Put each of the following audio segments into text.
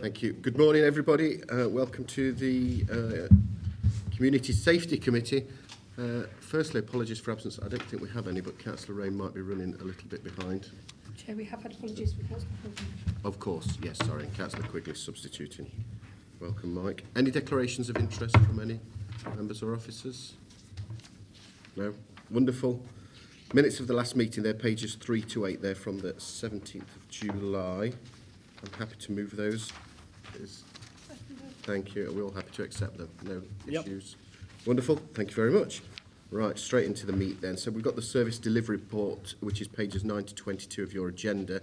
Thank you. Good morning, everybody. Welcome to the Community Safety Committee. Firstly, apologies for absence. I don't think we have any, but Councillor Rain might be running a little bit behind. Chair, we have had apologies for Councillor Quigley. Of course, yes, sorry. Councillor Quigley substituting. Welcome, Mike. Any declarations of interest from any members or officers? No? Wonderful. Minutes of the last meeting, they're pages 3 to 8. They're from the 17th of July. I'm happy to move those. Thank you. Are we all happy to accept them? No issues? Wonderful. Thank you very much. Right, straight into the meat then. So we've got the service delivery report, which is pages 9 to 22 of your agenda.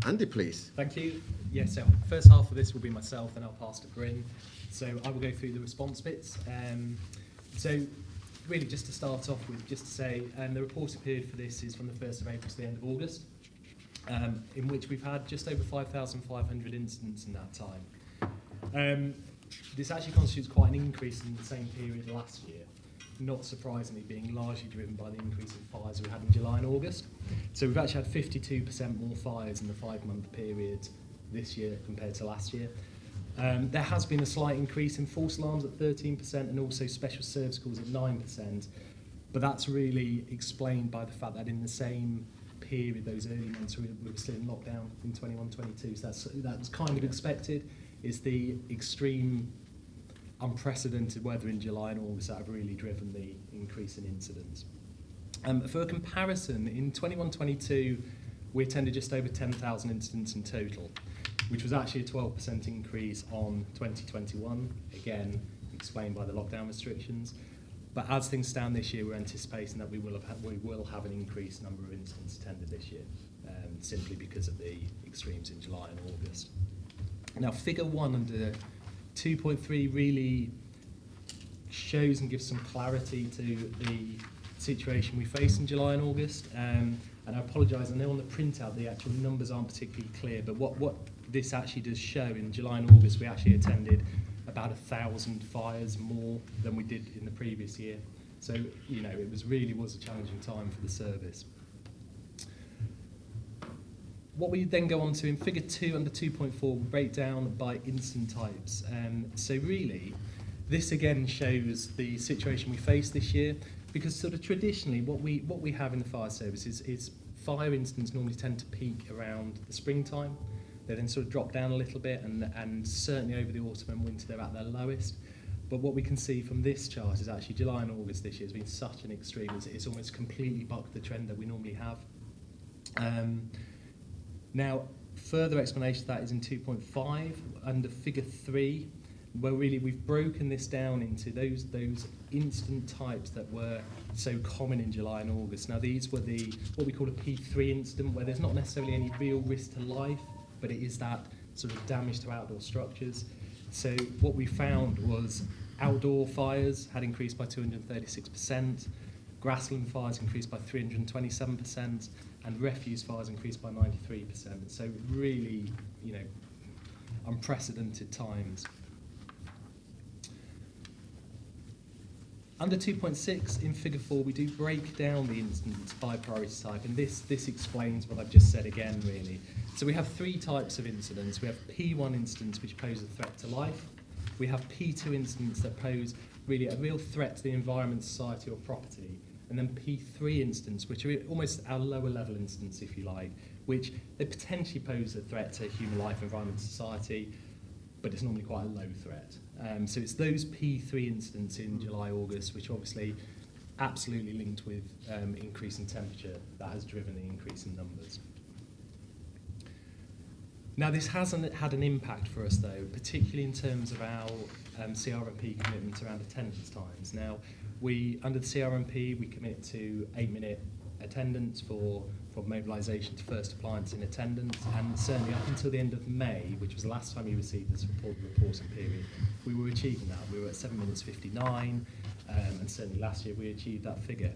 Andy, please. Thank you. Yes, so first half of this will be myself, and I'll pass to Bryn. So I will go through the response bits. So really just to start off with, just to say the reporting period for this is from the 1st of April to the end of August, in which we've had just over 5,500 incidents in that time. This actually constitutes quite an increase in the same period last year, not surprisingly being largely driven by the increase in fires we had in July and August. So we've actually had 52% more fires in the 5-month period this year compared to last year. There has been a slight increase in false alarms at 13% and also special service calls at 9%, but that's really explained by the fact that in the same period, those early months, we were still in lockdown in 21-22, so that's kind of expected. It's the extreme, unprecedented weather in July and August that have really driven the increase in incidents. For a comparison, in 21-22, we attended just over 10,000 incidents in total, which was actually a 12% increase on 2021, again explained by the lockdown restrictions. But as things stand this year, we're anticipating that we will have an increased number of incidents attended this year, simply because of the extremes in July and August. Now, figure 1 under 2.3 really shows and gives some clarity to the situation we face in July and August. And I apologise, I know on the printout the actual numbers aren't particularly clear, but what this actually does show, in July and August we actually attended about 1,000 fires more than we did in the previous year. So, you know, it really was a challenging time for the service. What we then go on to in figure 2 under 2.4, we'll break down by incident types. So really, this again shows the situation we face this year, because sort of traditionally what we have in the fire service is fire incidents normally tend to peak around the springtime. They then sort of drop down a little bit, and certainly over the autumn and winter they're at their lowest. But what we can see from this chart is actually July and August this year has been such an extreme, it's almost completely bucked the trend that we normally have. Now, further explanation of that is in 2.5 under figure 3, where really we've broken this down into those incident types that were so common in July and August. Now, these were what we call a P3 incident, where there's not necessarily any real risk to life, but it is that sort of damage to outdoor structures. So what we found was outdoor fires had increased by 236%, grassland fires increased by 327%, and refuse fires increased by 93%. So really, you know, unprecedented times. Under 2.6 in figure 4, we do break down the incidents by priority type, and this explains what I've just said again, really. So we have 3 types of incidents. We have P1 incidents, which pose a threat to life. We have P2 incidents that pose really a real threat to the environment, society, or property. And then P3 incidents, which are almost our lower level incidents, if you like, which they potentially pose a threat to human life, environment, society, but it's normally quite a low threat. So it's those P3 incidents in July, August, which obviously absolutely linked with increase in temperature that has driven the increase in numbers. Now, this hasn't had an impact for us, though, particularly in terms of our CRMP commitment around attendance times. Now, under the CRMP, we commit to 8-minute attendance from mobilisation to first appliance in attendance, and certainly up until the end of May, which was the last time you received this reporting period, we were achieving that. We were at 7 minutes 59, and certainly last year we achieved that figure.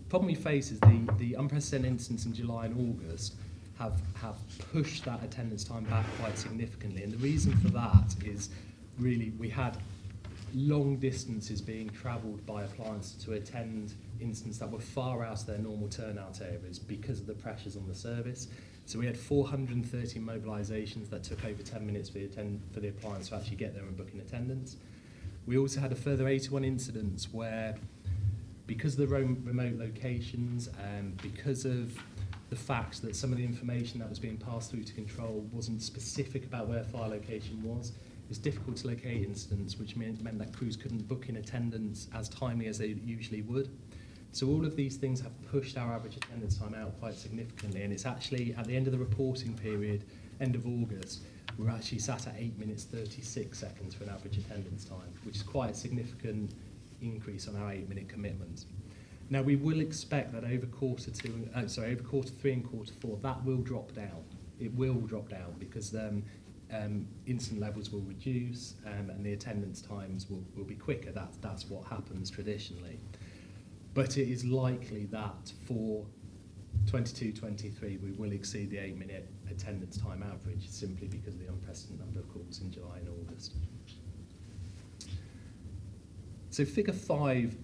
The problem we face is the unprecedented incidents in July and August have pushed that attendance time back quite significantly, and the reason for that is really we had long distances being travelled by appliance to attend incidents that were far out of their normal turnout areas because of the pressures on the service. So we had 430 mobilisations that took over 10 minutes for the appliance to actually get there and book in attendance. We also had a further 81 incidents where, because of the remote locations and because of the fact that some of the information that was being passed through to control wasn't specific about where fire location was, it was difficult to locate incidents, which meant that crews couldn't book in attendance as timely as they usually would. So all of these things have pushed our average attendance time out quite significantly, and it's actually at the end of the reporting period, end of August, we're actually sat at 8 minutes 36 seconds for an average attendance time, which is quite a significant increase on our 8-minute commitment. Now we will expect that over quarter 3 and quarter 4, that will drop down. It will drop down because incident levels will reduce and the attendance times will be quicker. That's what happens traditionally. But it is likely that for 22-23 we will exceed the 8-minute attendance time average simply because of the unprecedented number of calls in July and August. So figure 5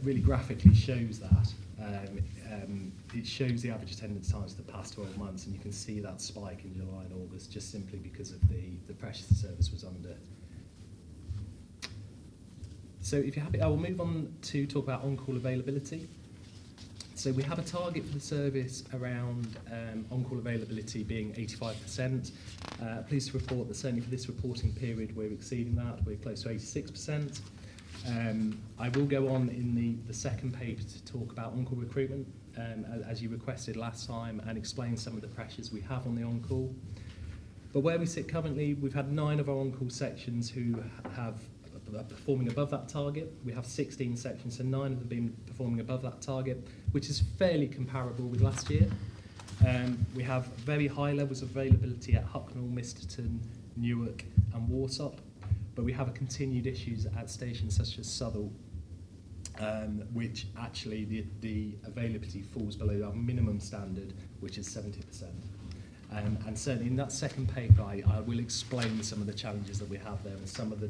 really graphically shows that. It shows the average attendance times for the past 12 months, and you can see that spike in July and August just simply because of the pressure the service was under. So if you're happy, I will move on to talk about on-call availability. So we have a target for the service around on-call availability being 85%. Pleased to report that certainly for this reporting period we're exceeding that. We're close to 86%. I will go on in the second paper to talk about on-call recruitment, as you requested last time, and explain some of the pressures we have on the on-call. But where we sit currently, we've had 9 of our on-call sections who are performing above that target. We have 16 sections, so 9 of them been performing above that target, which is fairly comparable with last year. We have very high levels of availability at Hucknall, Misterton, Newark and Warsop, but we have continued issues at stations such as Southall, which actually the availability falls below our minimum standard, which is 70%. And certainly in that second paper, I will explain some of the challenges that we have there and some of the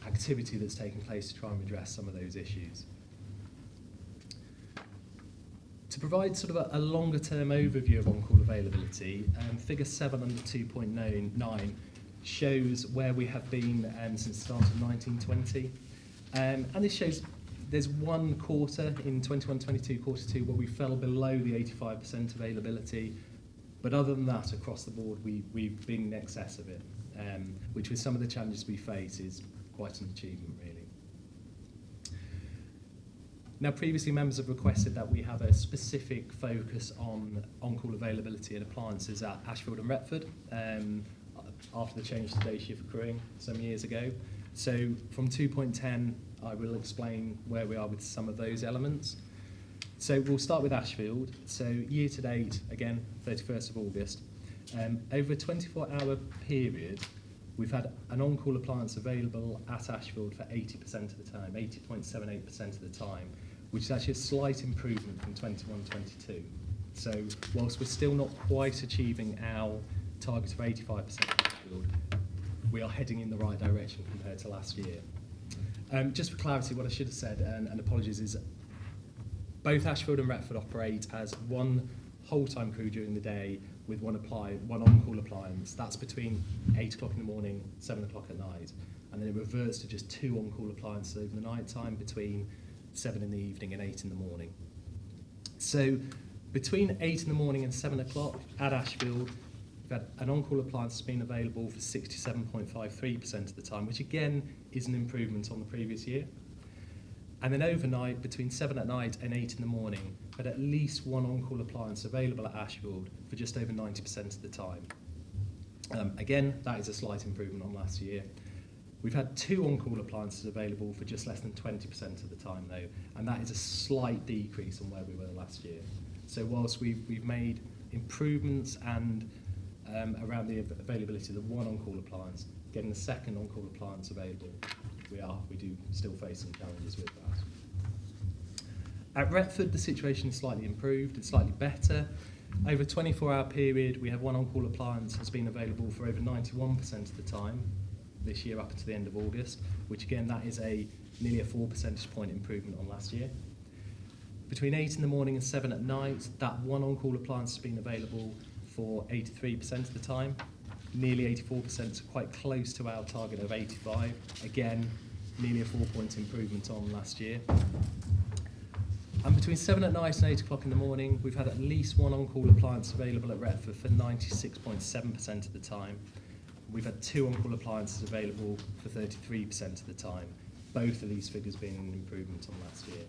activity that's taking place to try and address some of those issues. To provide sort of a longer term overview of on-call availability, figure 7 under 2.9 shows where we have been since the start of 1920. And this shows there's one quarter in 21-22, quarter 2, where we fell below the 85% availability. But other than that, across the board, we've been in excess of it, which with some of the challenges we face is quite an achievement, really. Now, previously, members have requested that we have a specific focus on on-call availability and appliances at Ashfield and Retford after the change to day shift crewing some years ago. So from 2.10, I will explain where we are with some of those elements. So we'll start with Ashfield. So year to date, again, 31st of August, over a 24-hour period, we've had an on-call appliance available at Ashfield for 80% of the time, 80.78% of the time, which is actually a slight improvement from 21-22. So whilst we're still not quite achieving our target of 85% at Ashfield, we are heading in the right direction compared to last year. Just for clarity, what I should have said, and apologies, is both Ashfield and Retford operate as one whole-time crew during the day with one on-call appliance. That's between 8 o'clock in the morning, 7 o'clock at night. And then it reverts to just 2 on-call appliances over the night time between 7 in the evening and 8 in the morning. So between 8 in the morning and 7 o'clock at Ashfield, we've had an on-call appliance that's been available for 67.53% of the time, which again is an improvement on the previous year. And then overnight, between 7 at night and 8 in the morning, we had at least one on-call appliance available at Ashfield for just over 90% of the time. Again, that is a slight improvement on last year. We've had 2 on-call appliances available for just less than 20% of the time, though, and that is a slight decrease on where we were last year. So whilst we've made improvements and around the availability of the one on-call appliance, getting the second on-call appliance available, we do still face some challenges with that. At Retford, the situation is slightly improved, it's slightly better. Over a 24-hour period, we have one on-call appliance has been available for over 91% of the time this year up until the end of August, which again, that is nearly a 4 percentage point improvement on last year. Between 8 in the morning and 7 at night, that one on-call appliance has been available for 83% of the time, nearly 84%, so quite close to our target of 85. Again, nearly a 4-point improvement on last year. And between 7 at night and 8 o'clock in the morning, we've had at least one on-call appliance available at Retford for 96.7% of the time. We've had 2 on-call appliances available for 33% of the time, both of these figures being an improvement on last year.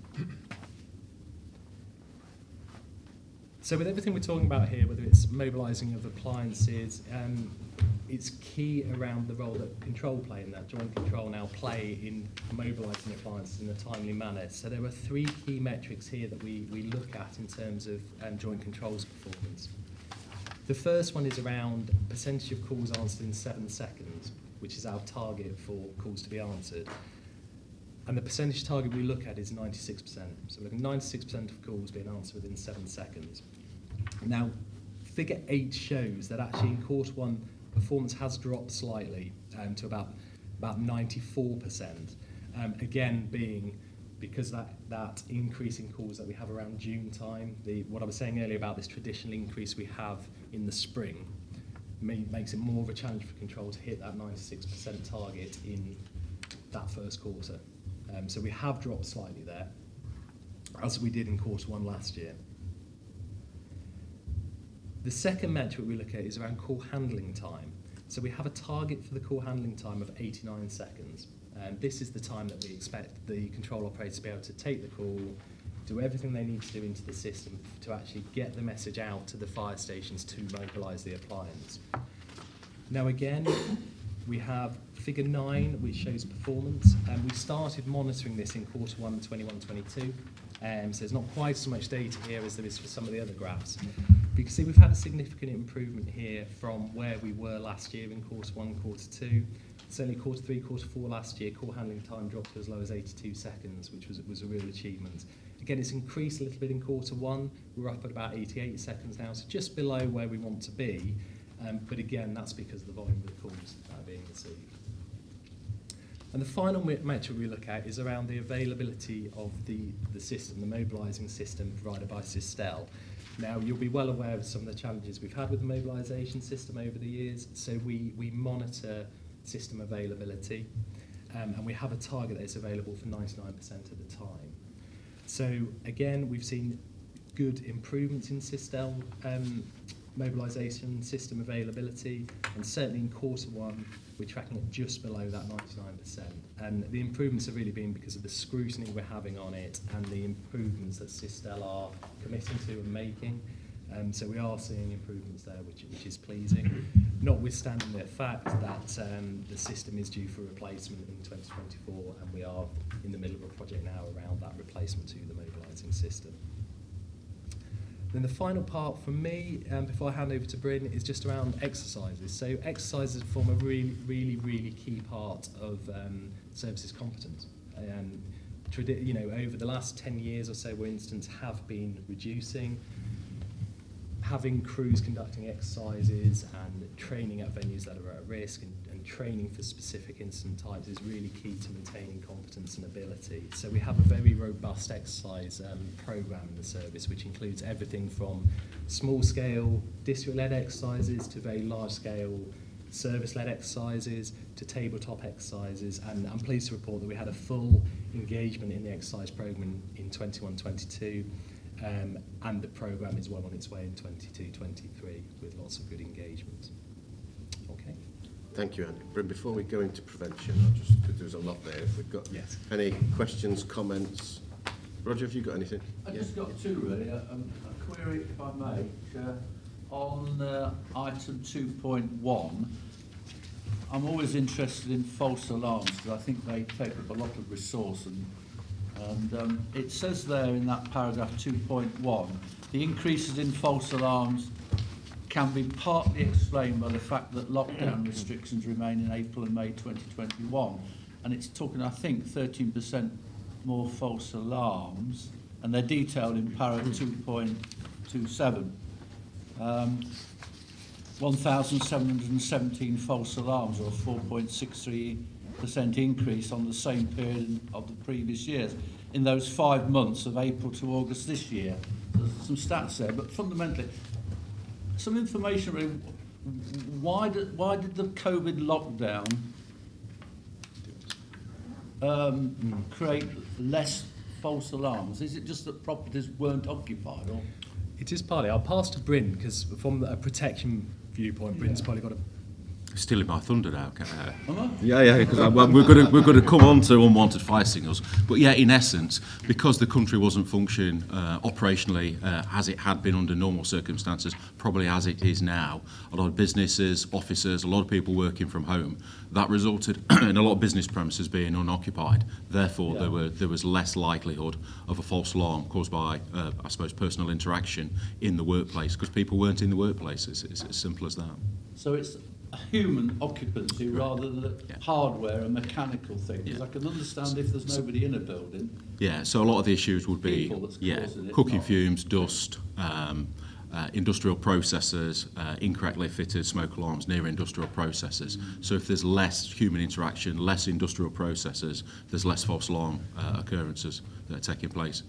So with everything we're talking about here, whether it's mobilising of appliances, it's key around the role that control play in that, joint control now play in mobilising appliances in a timely manner. So there are 3 key metrics here that we look at in terms of joint control's performance. The first one is around percentage of calls answered in 7 seconds, which is our target for calls to be answered. And the percentage target we look at is 96%. So we're looking at 96% of calls being answered within 7 seconds. Now, figure 8 shows that actually in Q1, performance has dropped slightly to about 94%. Again, being because that increase in calls that we have around June time, what I was saying earlier about this traditional increase we have in the spring, makes it more of a challenge for control to hit that 96% target in that first quarter. So we have dropped slightly there, as we did in Q1 last year. The second metric we look at is around call handling time. So we have a target for the call handling time of 89 seconds. This is the time that we expect the control operator to be able to take the call, do everything they need to do into the system to actually get the message out to the fire stations to mobilise the appliance. Now again, we have figure 9, which shows performance, and we started monitoring this in Q1 21-22. So there's not quite so much data here as there is for some of the other graphs. But you can see we've had a significant improvement here from where we were last year in Q1, Q2. Certainly Q3, Q4 last year, call handling time dropped to as low as 82 seconds, which was a real achievement. Again, it's increased a little bit in Q1. We're up at about 88 seconds now, so just below where we want to be. But again, that's because of the volume of calls that are being received. And the final metric we look at is around the availability of the system, the mobilising system provided by Sistel. Now, you'll be well aware of some of the challenges we've had with the mobilisation system over the years, so we monitor system availability, and we have a target that is available for 99% of the time. So again, we've seen good improvements in Sistel mobilisation system availability, and certainly in Q1 we're tracking it just below that 99%. And the improvements have really been because of the scrutiny we're having on it and the improvements that Sistel are committing to and making. So we are seeing improvements there, which is pleasing, notwithstanding the fact that the system is due for replacement in 2024, and we are in the middle of a project now around that replacement to the mobilising system. Then the final part for me, before I hand over to Bryn, is just around exercises. So exercises form a really key part of services competence. Over the last 10 years or so, where incidents have been reducing, having crews conducting exercises and training at venues that are at risk and training for specific incident types is really key to maintaining competence and ability. So we have a very robust exercise programme in the service, which includes everything from small-scale district-led exercises to very large-scale service-led exercises to tabletop exercises. And I'm pleased to report that we had a full engagement in the exercise programme in 21-22. And the programme is well on its way in 22-23 with lots of good engagement. Okay. Thank you, Andy. Bryn, before we go into prevention, there's a lot there. If we've got any questions, comments. Roger, have you got anything? I've just got 2 really. A query, if I may, on item 2.1. I'm always interested in false alarms because I think they take up a lot of resource, and it says there in that paragraph 2.1, the increases in false alarms can be partly explained by the fact that lockdown restrictions remain in April and May 2021, and it's talking, I think, 13% more false alarms, and they're detailed in paragraph 2.27. 1,717 false alarms, or 4.63 increase on the same period of the previous years in those 5 months of April to August this year. There's some stats there, but fundamentally, some information really. Why did the COVID lockdown create less false alarms? Is it just that properties weren't occupied, or? It is partly. I'll pass to Bryn, because from a protection viewpoint, Bryn's probably got a... Stealing my thunder now. Am I? Yeah, because we're going to come on to unwanted fire signals. But yeah, in essence, because the country wasn't functioning operationally as it had been under normal circumstances, probably as it is now, a lot of businesses, offices, a lot of people working from home, that resulted in a lot of business premises being unoccupied. Therefore, there was less likelihood of a false alarm caused by, I suppose, personal interaction in the workplace, because people weren't in the workplace. It's as simple as that. So it's a human occupancy rather than hardware and mechanical thing. Because I can understand if there's nobody in a building. Yeah, so a lot of the issues would be cooking fumes, dust, industrial processes, incorrectly fitted smoke alarms near industrial processes. So if there's less human interaction, less industrial processes, there's less false alarm occurrences that are taking place.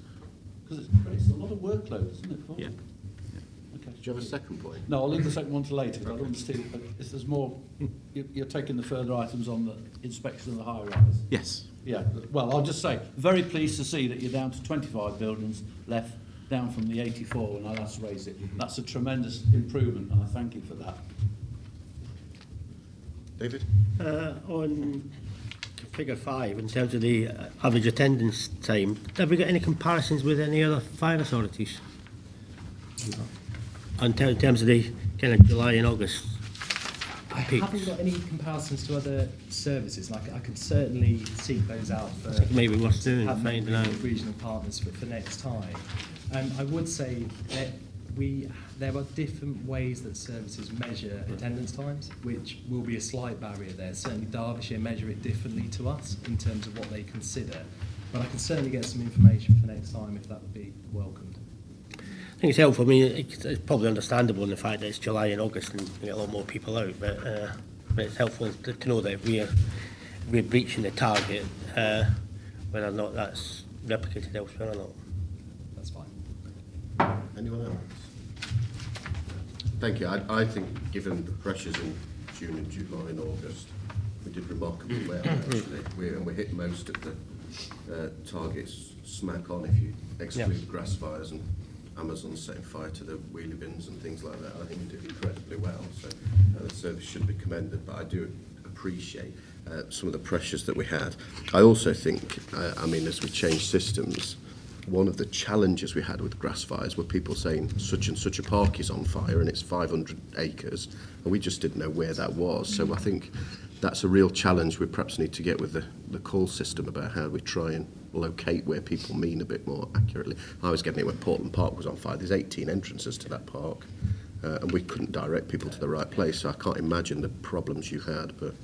Because it creates a lot of workload, isn't it? Yeah. Okay. Do you have a second point? No, I'll leave the second one to later. I don't understand. If there's more, you're taking the further items on the inspection of the high rise. Yes. Yeah. Well, I'll just say, very pleased to see that you're down to 25 buildings left, down from the 84 when I last raised it. That's a tremendous improvement, and I thank you for that. David? On figure 5, in terms of the average attendance time, have we got any comparisons with any other fire authorities? In terms of the kind of July and August I peaks? haven't got any comparisons to other services, and I could certainly seek those out for Maybe worth doing, have finding out. regional partners for next time. I would say that there are different ways that services measure attendance times, which will be a slight barrier there. Certainly Derbyshire measure it differently to us in terms of what they consider, but I can certainly get some information for next time if that would be welcomed. I think it's helpful. I mean, it's probably understandable in the fact that it's July and August and we get a lot more people out, but it's helpful to know that we're breaching the target, whether or not that's replicated elsewhere or not. That's fine. Anyone else? Thank you. I think given the pressures in June and July and August, we did remarkably well, actually. We hit most of the targets smack on if you exclude grass fires and Amazon setting fire to the wheelie bins and things like that. I think we did incredibly well, so the service should be commended, but I do appreciate some of the pressures that we had. I also think, I mean, as we change systems, one of the challenges we had with grass fires were people saying such and such a park is on fire and it's 500 acres, and we just didn't know where that was. So I think that's a real challenge we perhaps need to get with the call system about how we try and locate where people mean a bit more accurately. I was getting it when Portland Park was on fire. There's 18 entrances to that park, and we couldn't direct people to the right place, so I can't imagine the problems you had. But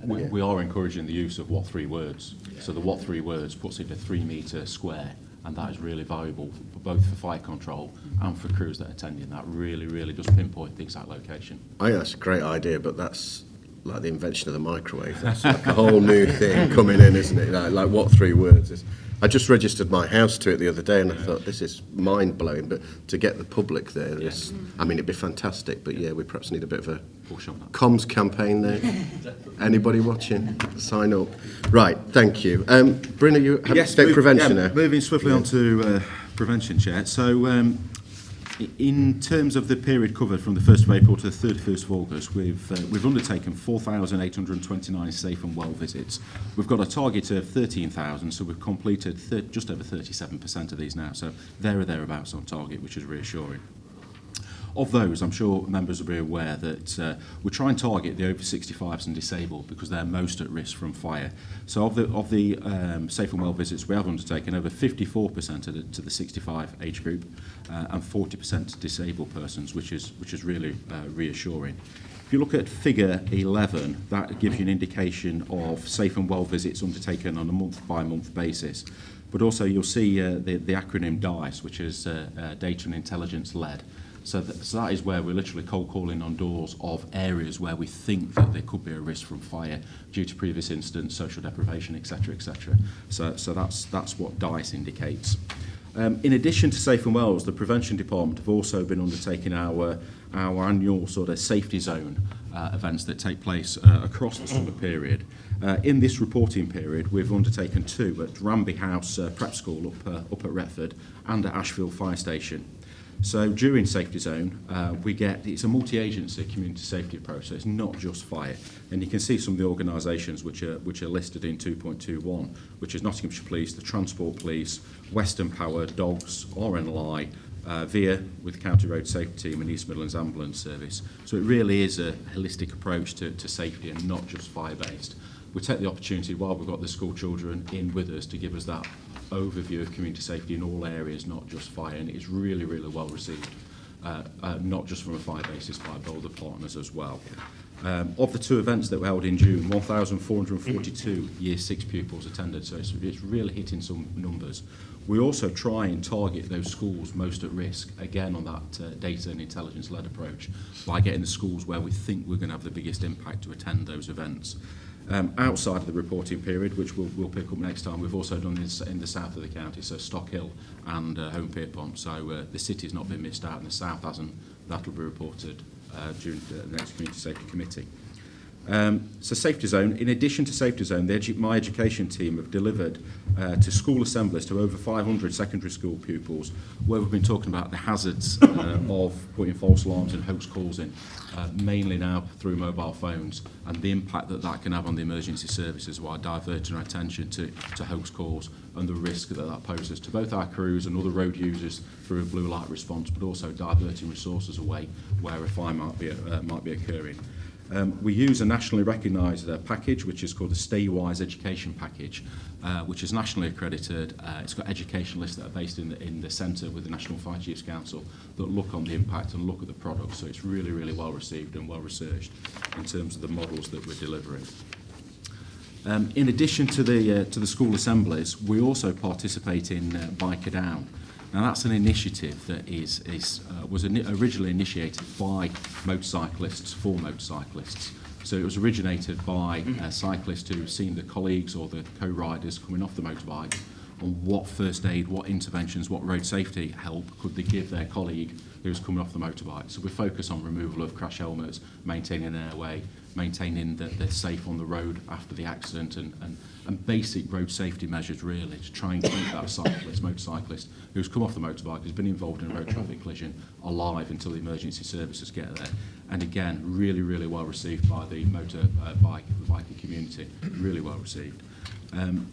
We are encouraging the use of what 3 words. So the what 3 words puts it a 3 metre square, and that is really valuable for both for fire control and for crews that are attending. That really, really does pinpoint the exact location. I think that's a great idea, but that's like the invention of the microwave. That's like a whole new thing coming in, isn't it? Like what 3 words is. I just registered my house to it the other day, and I thought this is mind-blowing. But to get the public there, is, I mean, it'd be fantastic. But yeah, we perhaps need a bit of a comms campaign there. Anybody watching? Sign up. Right, thank you. Bryn, are you happy to take prevention now? Moving swiftly on to prevention, Chair. So in terms of the period covered from the 1st of April to the 31st of August, we've undertaken 4,829 safe and well visits. We've got a target of 13,000, so we've completed just over 37% of these now. So there or thereabouts on target, which is reassuring. Of those, I'm sure members will be aware that we try and target the over 65s and disabled because they're most at risk from fire. So of the safe and well visits we have undertaken, over 54% to the 65 age group and 40% to disabled persons, which is really reassuring. If you look at figure 11, that gives you an indication of safe and well visits undertaken on a month-by-month basis. But also you'll see the acronym DICE, which is Data and Intelligence Led. So that is where we're literally cold calling on doors of areas where we think that there could be a risk from fire due to previous incidents, social deprivation, etc., etc. So that's what DICE indicates. In addition to Safe and Wells, the Prevention Department have also been undertaking our annual sort of safety zone events that take place across the summer period. In this reporting period, we've undertaken 2 at Ramby House Prep School up at Retford and at Ashfield Fire Station. So during Safety Zone, it's a multi-agency community safety approach, so it's not just fire. And you can see some of the organisations which are listed in 2.21, which is Nottinghamshire Police, the Transport Police, Western Power, Dogs, RNLI, VIA with County Road Safety Team and East Midlands Ambulance Service. So it really is a holistic approach to safety and not just fire-based. We take the opportunity while we've got the school children in with us to give us that overview of community safety in all areas, not just fire, and it's really, really well received, not just from a fire basis by other partners as well. Of the 2 events that were held in June, 1,442 Year 6 pupils attended, so it's really hitting some numbers. We also try and target those schools most at risk, again on that data and intelligence-led approach, by getting the schools where we think we're going to have the biggest impact to attend those events. Outside of the reporting period, which we'll pick up next time, we've also done this in the south of the county, so Stockhill and Home Pierpont. So the city's not been missed out, and the south hasn't. That'll be reported during the next Community Safety Committee. So Safety Zone, in addition to Safety Zone, my education team have delivered to school assemblies to over 500 secondary school pupils, where we've been talking about the hazards of putting false alarms and hoax calls in, mainly now through mobile phones, and the impact that can have on the emergency services while diverting our attention to hoax calls and the risk that poses to both our crews and other road users through a blue light response, but also diverting resources away where a fire might be occurring. We use a nationally recognised package, which is called the Stay-Wise Education Package, which is nationally accredited. It's got educationalists that are based in the centre with the National Fire Chiefs Council that look on the impact and look at the products. So it's really, really well received and well researched in terms of the models that we're delivering. In addition to the school assemblies, we also participate in Biker Down. Now that's an initiative that was originally initiated by motorcyclists for motorcyclists. So it was originated by cyclists who've seen the colleagues or the co-riders coming off the motorbike on what first aid, what interventions, what road safety help could they give their colleague who's coming off the motorbike. So we focus on removal of crash helmets, maintaining an airway, maintaining that they're safe on the road after the accident, and basic road safety measures really to try and keep that motorcyclist who's come off the motorbike, who's been involved in a road traffic collision, alive until the emergency services get there. And again, really, really well received by the biking community, really well received.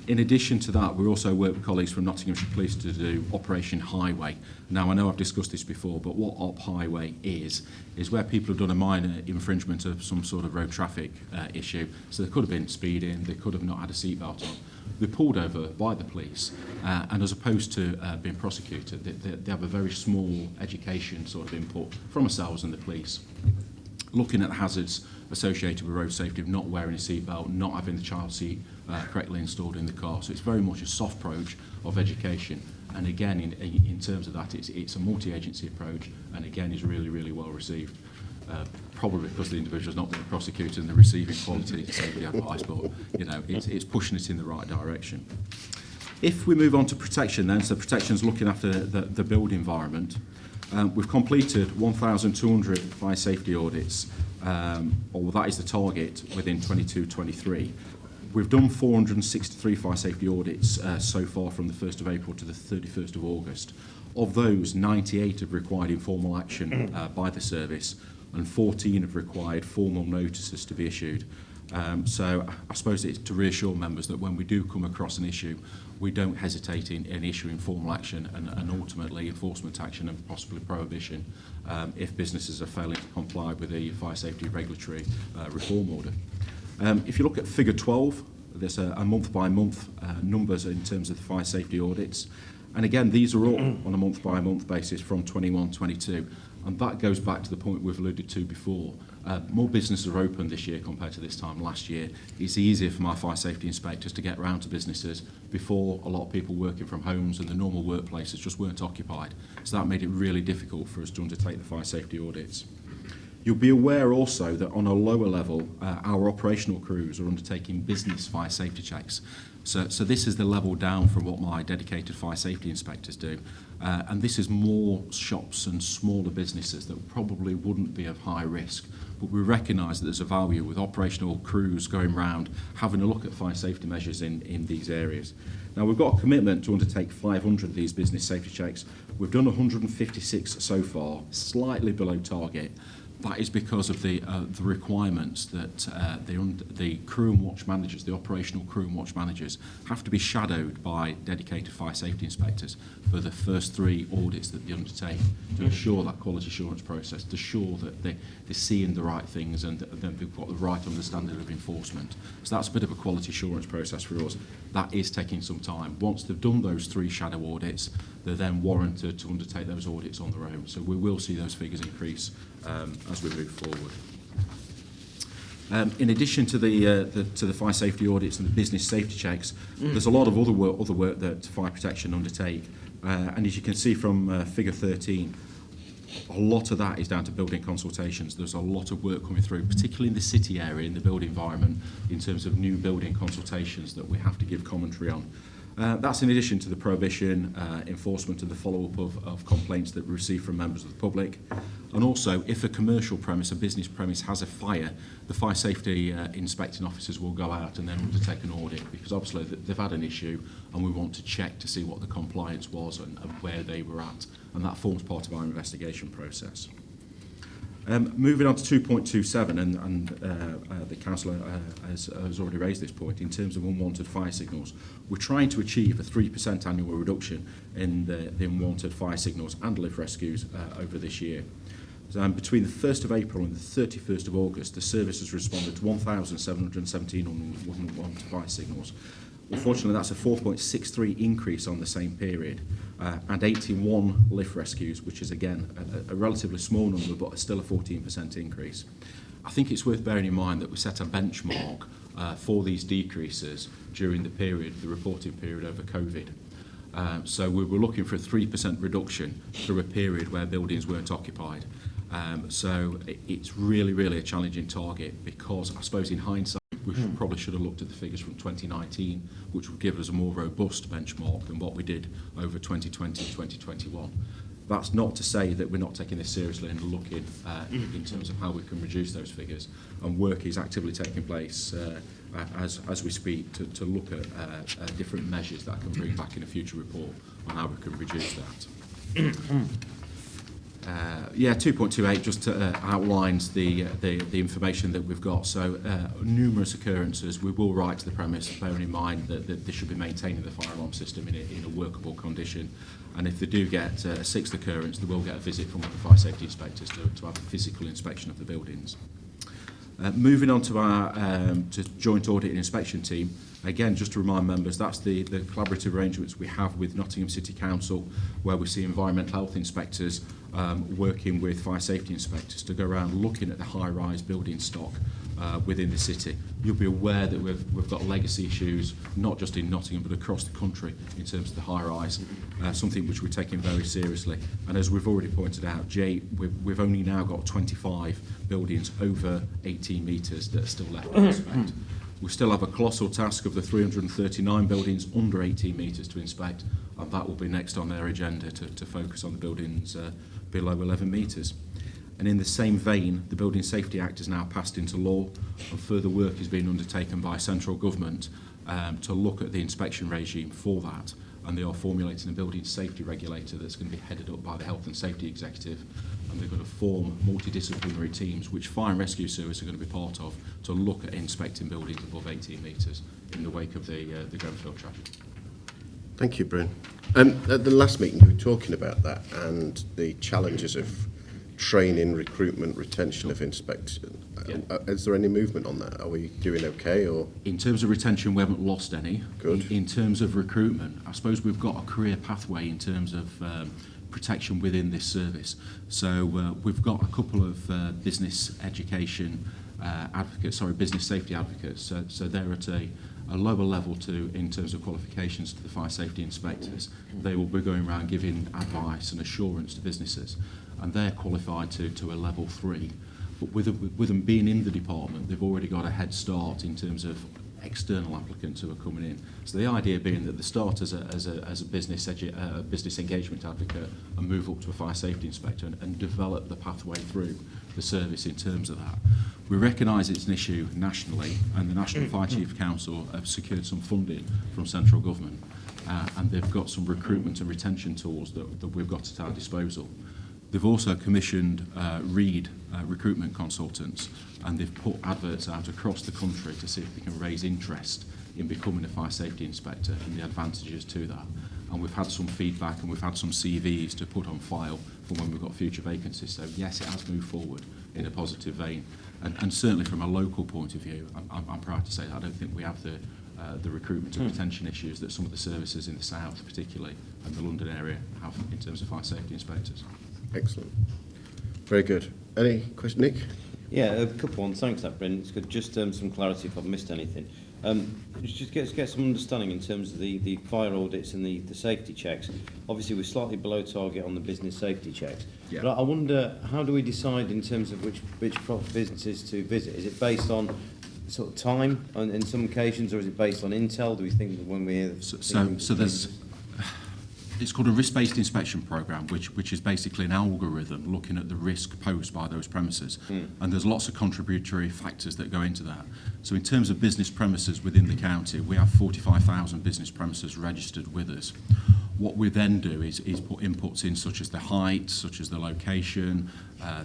In addition to that, we also work with colleagues from Nottinghamshire Police to do Operation Highway. Now, I know I've discussed this before, but what Op Highway is where people have done a minor infringement of some sort of road traffic issue. So they could have been speeding, they could have not had a seatbelt on. They're pulled over by the police, and as opposed to being prosecuted, they have a very small education sort of input from ourselves and the police, looking at the hazards associated with road safety of not wearing a seatbelt, not having the child seat correctly installed in the car. So it's very much a soft approach of education. And again, in terms of that, it's a multi-agency approach, and again, is really, really well received. Probably because the individual's not being prosecuted and they're receiving quality safety advice, but it's pushing it in the right direction. If we move on to protection then, so protection's looking after the build environment. We've completed 1,200 fire safety audits, or that is the target within 22-23. We've done 463 fire safety audits so far from the 1st of April to the 31st of August. Of those, 98 have required informal action by the service, and 14 have required formal notices to be issued. So I suppose it's to reassure members that when we do come across an issue, we don't hesitate in issuing formal action and ultimately enforcement action and possibly prohibition if businesses are failing to comply with the fire safety regulatory reform order. If you look at figure 12, there's a month-by-month numbers in terms of the fire safety audits. And again, these are all on a month-by-month basis from 21-22. And that goes back to the point we've alluded to before More businesses are open this year compared to this time last year. It's easier for my fire safety inspectors to get around to businesses. Before, a lot of people working from homes and the normal workplaces just weren't occupied. So that made it really difficult for us to undertake the fire safety audits. You'll be aware also that on a lower level, our operational crews are undertaking business fire safety checks. So this is the level down from what my dedicated fire safety inspectors do. And this is more shops and smaller businesses that probably wouldn't be of high risk. But we recognise that there's a value with operational crews going round, having a look at fire safety measures in these areas. Now, we've got a commitment to undertake 500 of these business safety checks. We've done 156 so far, slightly below target. That is because of the requirements that the crew and watch managers, the operational crew and watch managers, have to be shadowed by dedicated fire safety inspectors for the first 3 audits that they undertake to ensure that quality assurance process, to ensure that they're seeing the right things and that they've got the right understanding of enforcement. So that's a bit of a quality assurance process for us. That is taking some time. Once they've done those 3 shadow audits, they're then warranted to undertake those audits on their own. So we will see those figures increase as we move forward. In addition to the fire safety audits and the business safety checks, there's a lot of other work that fire protection undertake. And as you can see from figure 13, a lot of that is down to building consultations. There's a lot of work coming through, particularly in the city area, in the build environment, in terms of new building consultations that we have to give commentary on. That's in addition to the prohibition, enforcement and the follow-up of complaints that we receive from members of the public. And also, if a commercial premise, a business premise has a fire, the fire safety inspecting officers will go out and then undertake an audit, because obviously they've had an issue and we want to check to see what the compliance was and where they were at. And that forms part of our investigation process. Moving on to 2.27, and the councillor has already raised this point, in terms of unwanted fire signals. We're trying to achieve a 3% annual reduction in the unwanted fire signals and lift rescues over this year. So, between the 1st of April and the 31st of August, the service has responded to 1,717 unwanted fire signals. Unfortunately, that's a 4.63 increase on the same period, and 81 lift rescues, which is again a relatively small number, but still a 14% increase. I think it's worth bearing in mind that we set a benchmark for these decreases during the reporting period over COVID. So we were looking for a 3% reduction through a period where buildings weren't occupied. So it's really a challenging target, because I suppose in hindsight, we probably should have looked at the figures from 2019, which would give us a more robust benchmark than what we did over 2020 and 2021. That's not to say that we're not taking this seriously and looking in terms of how we can reduce those figures. And work is actively taking place as we speak to look at different measures that I can bring back in a future report on how we can reduce that. 2.28 just outlines the information that we've got. So numerous occurrences. We will write to the premise, bearing in mind that they should be maintaining the fire alarm system in a workable condition. And if they do get a 6th occurrence, they will get a visit from one of the fire safety inspectors to have a physical inspection of the buildings. Moving on to our to joint audit and inspection team. Again, just to remind members, that's the collaborative arrangements we have with Nottingham City Council, where we see environmental health inspectors working with fire safety inspectors to go around looking at the high-rise building stock within the city. You'll be aware that we've got legacy issues, not just in Nottingham, but across the country in terms of the high-rise, something which we're taking very seriously. And as we've already pointed out, Jay, we've only now got 25 buildings over 18 metres that are still left to inspect. We still have a colossal task of the 339 buildings under 18 metres to inspect, and that will be next on their agenda to focus on the buildings below 11 metres. And in the same vein, the Building Safety Act is now passed into law, and further work is being undertaken by central government to look at the inspection regime for that. And they are formulating a building safety regulator that's going to be headed up by the Health and Safety Executive, and they're going to form multidisciplinary teams, which Fire and Rescue Service are going to be part of, to look at inspecting buildings above 18 metres in the wake of the Grenfell tragedy. Thank you, Bryn. At the last meeting, you were talking about that and the challenges of training, recruitment, retention of inspectors. Is there any movement on that? Are we doing okay? Or in terms of retention, we haven't lost any. Good. In terms of recruitment, I suppose we've got a career pathway in terms of protection within this service. So we've got a couple of business education business safety advocates. So they're at a lower level in terms of qualifications to the fire safety inspectors. They will be going around giving advice and assurance to businesses, and they're qualified to a level 3. But with them being in the department, they've already got a head start in terms of external applicants who are coming in. So the idea being that they start as a business engagement advocate and move up to a fire safety inspector and develop the pathway through the service in terms of that. We recognise it's an issue nationally, and the National Fire Chief Council have secured some funding from central government, and they've got some recruitment and retention tools that we've got at our disposal. They've also commissioned Reed recruitment consultants, and they've put adverts out across the country to see if they can raise interest in becoming a fire safety inspector and the advantages to that. And we've had some feedback, and we've had some CVs to put on file for when we've got future vacancies. So yes, it has moved forward in a positive vein. And certainly from a local point of view, I'm proud to say that I don't think we have the recruitment and retention issues that some of the services in the south, particularly, and the London area, have in terms of fire safety inspectors. Excellent. Very good. Any question, Nick? Yeah, a couple ones. Thanks for that, Bryn. It's good. Just some clarity if I've missed anything. Just get some understanding in terms of the fire audits and the safety checks. Obviously, we're slightly below target on the business safety checks. Yeah. But I wonder, how do we decide in terms of which businesses to visit? Is it based on sort of time in some occasions, or is it based on intel? Do we think that when we hear... So there's... It's called a risk-based inspection programme, which is basically an algorithm looking at the risk posed by those premises. And there's lots of contributory factors that go into that. So in terms of business premises within the county, we have 45,000 business premises registered with us. What we then do is put inputs in such as the height, such as the location,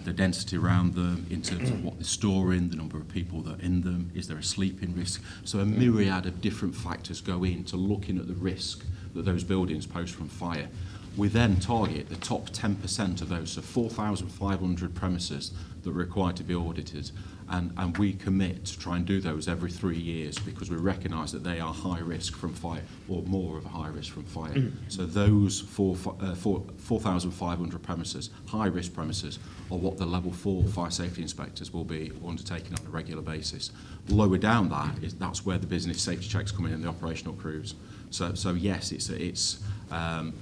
the density around them, in terms of what they're storing, the number of people that are in them, is there a sleeping risk? So a myriad of different factors go into looking at the risk that those buildings pose from fire. We then target the top 10% of those, so 4,500 premises that are required to be audited, and we commit to try and do those every 3 years because we recognise that they are high risk from fire, or more of a high risk from fire. So those 4,500 premises, high risk premises, are what the level 4 fire safety inspectors will be undertaking on a regular basis. Lower down that's where the business safety checks come in and the operational crews. So yes, it's the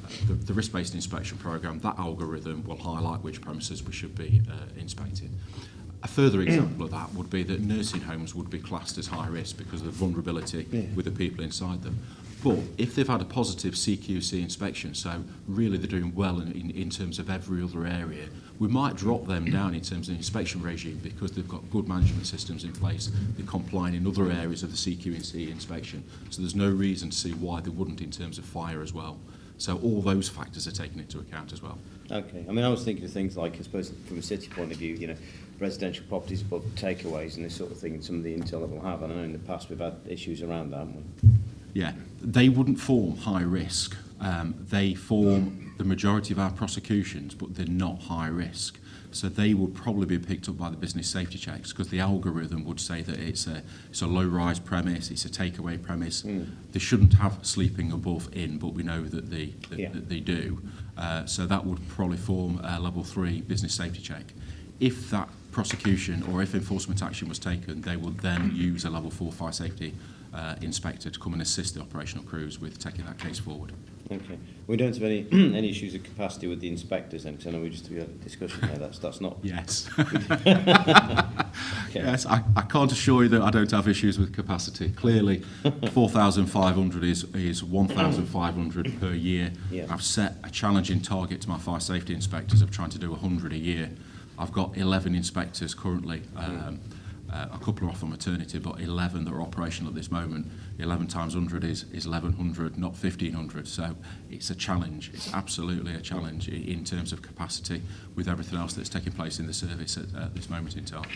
risk-based inspection programme. That algorithm will highlight which premises we should be inspecting. A further example of that would be that nursing homes would be classed as high risk because of the vulnerability with the people inside them. But if they've had a positive CQC inspection, so really they're doing well in terms of every other area, we might drop them down in terms of the inspection regime because they've got good management systems in place, they're complying in other areas of the CQC inspection. So there's no reason to see why they wouldn't in terms of fire as well. So all those factors are taken into account as well. Okay. I mean, I was thinking of things like, I suppose, from a city point of view, residential properties above takeaways and this sort of thing, and some of the intel that we'll have. And I know in the past we've had issues around that, haven't we? Yeah, they wouldn't form high risk. They form the majority of our prosecutions, but they're not high risk. So they would probably be picked up by the business safety checks because the algorithm would say that it's a low-rise premise, it's a takeaway premise. They shouldn't have sleeping above in, but we know that they do. So that would probably form a level 3 business safety check. If that prosecution or if enforcement action was taken, they would then use a level 4 fire safety inspector to come and assist the operational crews with taking that case forward. Okay. We don't have any any issues of capacity with the inspectors then, because I know we just had a discussion there. That's not... Yes. Okay. Yes, I can't assure you that I don't have issues with capacity. Clearly, 4,500 is 1,500 per year. Yeah. I've set a challenging target to my fire safety inspectors of trying to do 100 a year. I've got 11 inspectors currently. A couple are off on maternity, but 11 that are operational at this moment. 11 times 100 is 1,100, not 1,500. So it's a challenge. It's absolutely a challenge in terms of capacity with everything else that's taking place in the service at this moment in time.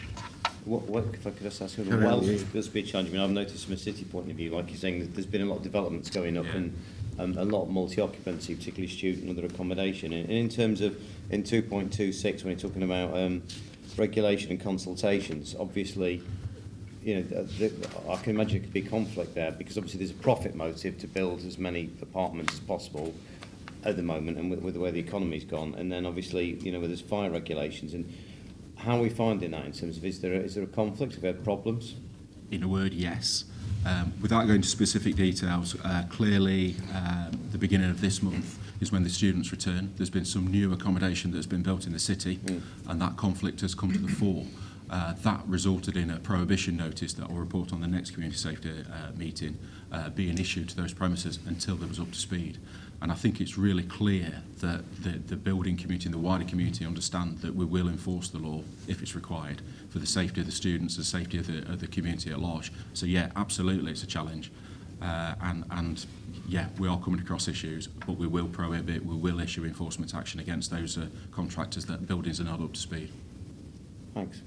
What if I could just ask, well, there's been a challenge. I mean, I've noticed from a city point of view, like you're saying, that there's been a lot of developments going up and a lot of multi-occupancy, particularly student and other accommodation. And in terms of, in 2.26, when you're talking about regulation and consultations, obviously, I can imagine it could be conflict there because obviously there's a profit motive to build as many apartments as possible, at the moment, and with the way the economy's gone, and then obviously, you know, there's fire regulations, and how are we finding that in terms of, is there a conflict? Have we had problems? In a word, yes. Without going into specific details, clearly the beginning of this month is when the students return. There's been some new accommodation that's been built in the city, and that conflict has come to the fore. That resulted in a prohibition notice that I'll report on the next community safety meeting being issued to those premises until they was up to speed. And I think it's really clear that the building community and the wider community understand that we will enforce the law if it's required for the safety of the students, the safety of the community at large. So yeah, absolutely, it's a challenge. And yeah, we are coming across issues, but we will prohibit, we will issue enforcement action against those contractors that buildings are not up to speed. Thanks.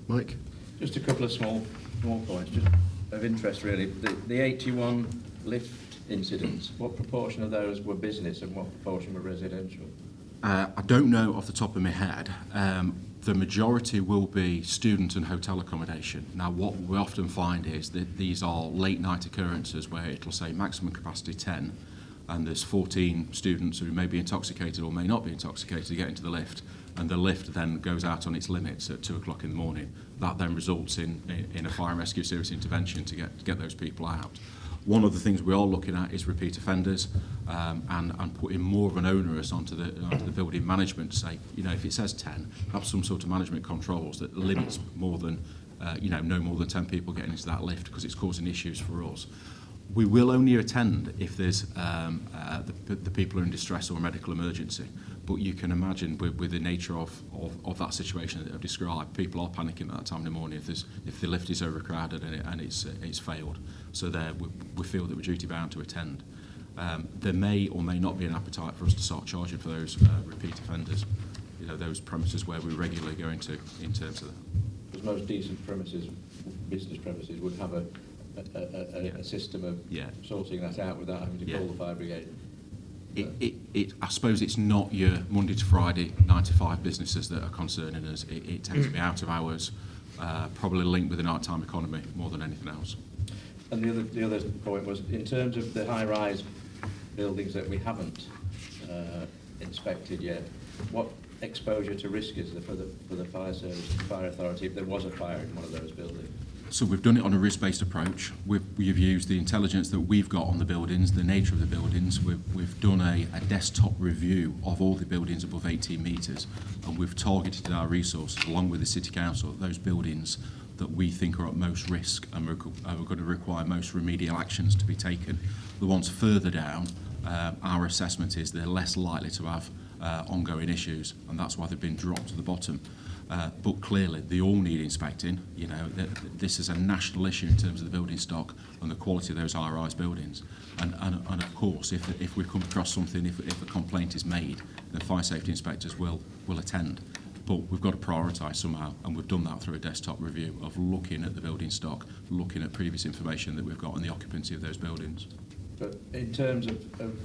Mike? Just a couple of small points, just of interest really. The 81 lift incidents, what proportion of those were business and what proportion were residential? I don't know off the top of my head. The majority will be student and hotel accommodation. Now, what we often find is that these are late night occurrences where it'll say maximum capacity 10, and there's 14 students who may be intoxicated or may not be intoxicated to get into the lift, and the lift then goes out on its limits at 2 o'clock in the morning. That then results in a fire and rescue serious intervention to get those people out. One of the things we are looking at is repeat offenders, and putting more of an onerous onto the building management to say, you know, if it says 10, have some sort of management controls that limits more than, no more than 10 people getting into that lift, because it's causing issues for us. We will only attend if there's the people are in distress or medical emergency. But you can imagine with the nature of that situation that I've described, people are panicking at that time in the morning if the lift is overcrowded and it's failed. So there we feel that we're duty bound to attend. There may or may not be an appetite for us to start charging for those repeat offenders. You know, those premises where we regularly go into in terms of that. Because most decent premises, business premises, would have a system of sorting that out without having to call the fire brigade. I suppose it's not your Monday to Friday 9 to 5 businesses that are concerning us. It tends to be out of hours, probably linked with the nighttime economy more than anything else. And the other point was, in terms of the high-rise buildings that we haven't inspected yet, what exposure to risk is there for the fire service and fire authority if there was a fire in one of those buildings? So we've done it on a risk-based approach. We've used the intelligence that we've got on the buildings, the nature of the buildings. We've done a desktop review of all the buildings above 18 metres, and we've targeted our resources, along with the City Council, those buildings that we think are at most risk and are going to require most remedial actions to be taken. The ones further down, our assessment is they're less likely to have ongoing issues, and that's why they've been dropped to the bottom. But clearly, they all need inspecting. You know, this is a national issue in terms of the building stock and the quality of those high-rise buildings. And of course, if we come across something, if a complaint is made, the fire safety inspectors will attend. But we've got to prioritise somehow, and we've done that through a desktop review of looking at the building stock, looking at previous information that we've got on the occupancy of those buildings. But in terms of them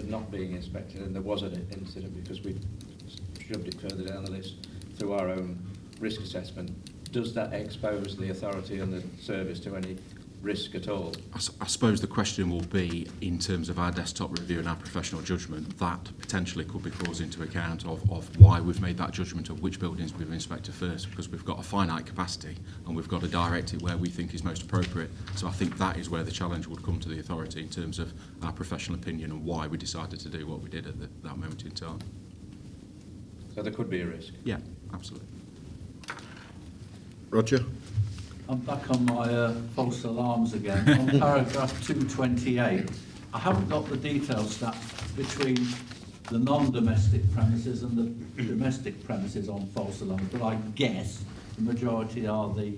not being inspected, and there was an incident because we shoved it further down the list through our own risk assessment, does that expose the authority and the service to any risk at all? I suppose the question will be, in terms of our desktop review and our professional judgment, that potentially could be caused into account of why we've made that judgment of which buildings we've inspected first, because we've got a finite capacity and we've got to direct it where we think is most appropriate. So I think that is where the challenge would come to the authority in terms of our professional opinion and why we decided to do what we did at that moment in time. So there could be a risk? Yeah, absolutely. Roger? I'm back on my false alarms again. On paragraph 228, I haven't got the details stat between the non-domestic premises and the domestic premises on false alarms, but I guess the majority are the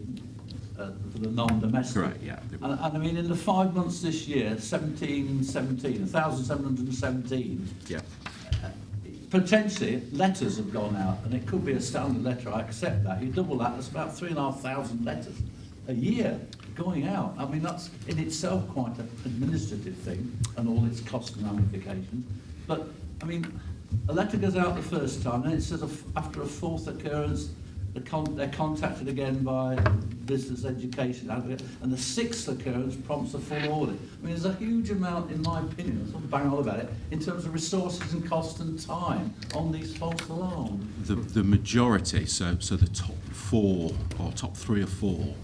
non-domestic. Correct, yeah. And I mean, in the 5 months this year, 1,717. Yeah. Potentially, letters have gone out, and it could be a standard letter. I accept that. You double that, that's about 3,500 letters a year going out. I mean, that's in itself quite an administrative thing, and all its cost and ramifications. But I mean, a letter goes out the first time, and it says after a fourth occurrence, they're contacted again by business education advocate, and the 6th occurrence prompts a full audit. I mean, there's a huge amount, in my opinion, I'm sort of bang on about it, in terms of resources and cost and time on these false alarms. The majority, so the top 4 or top 3 or 4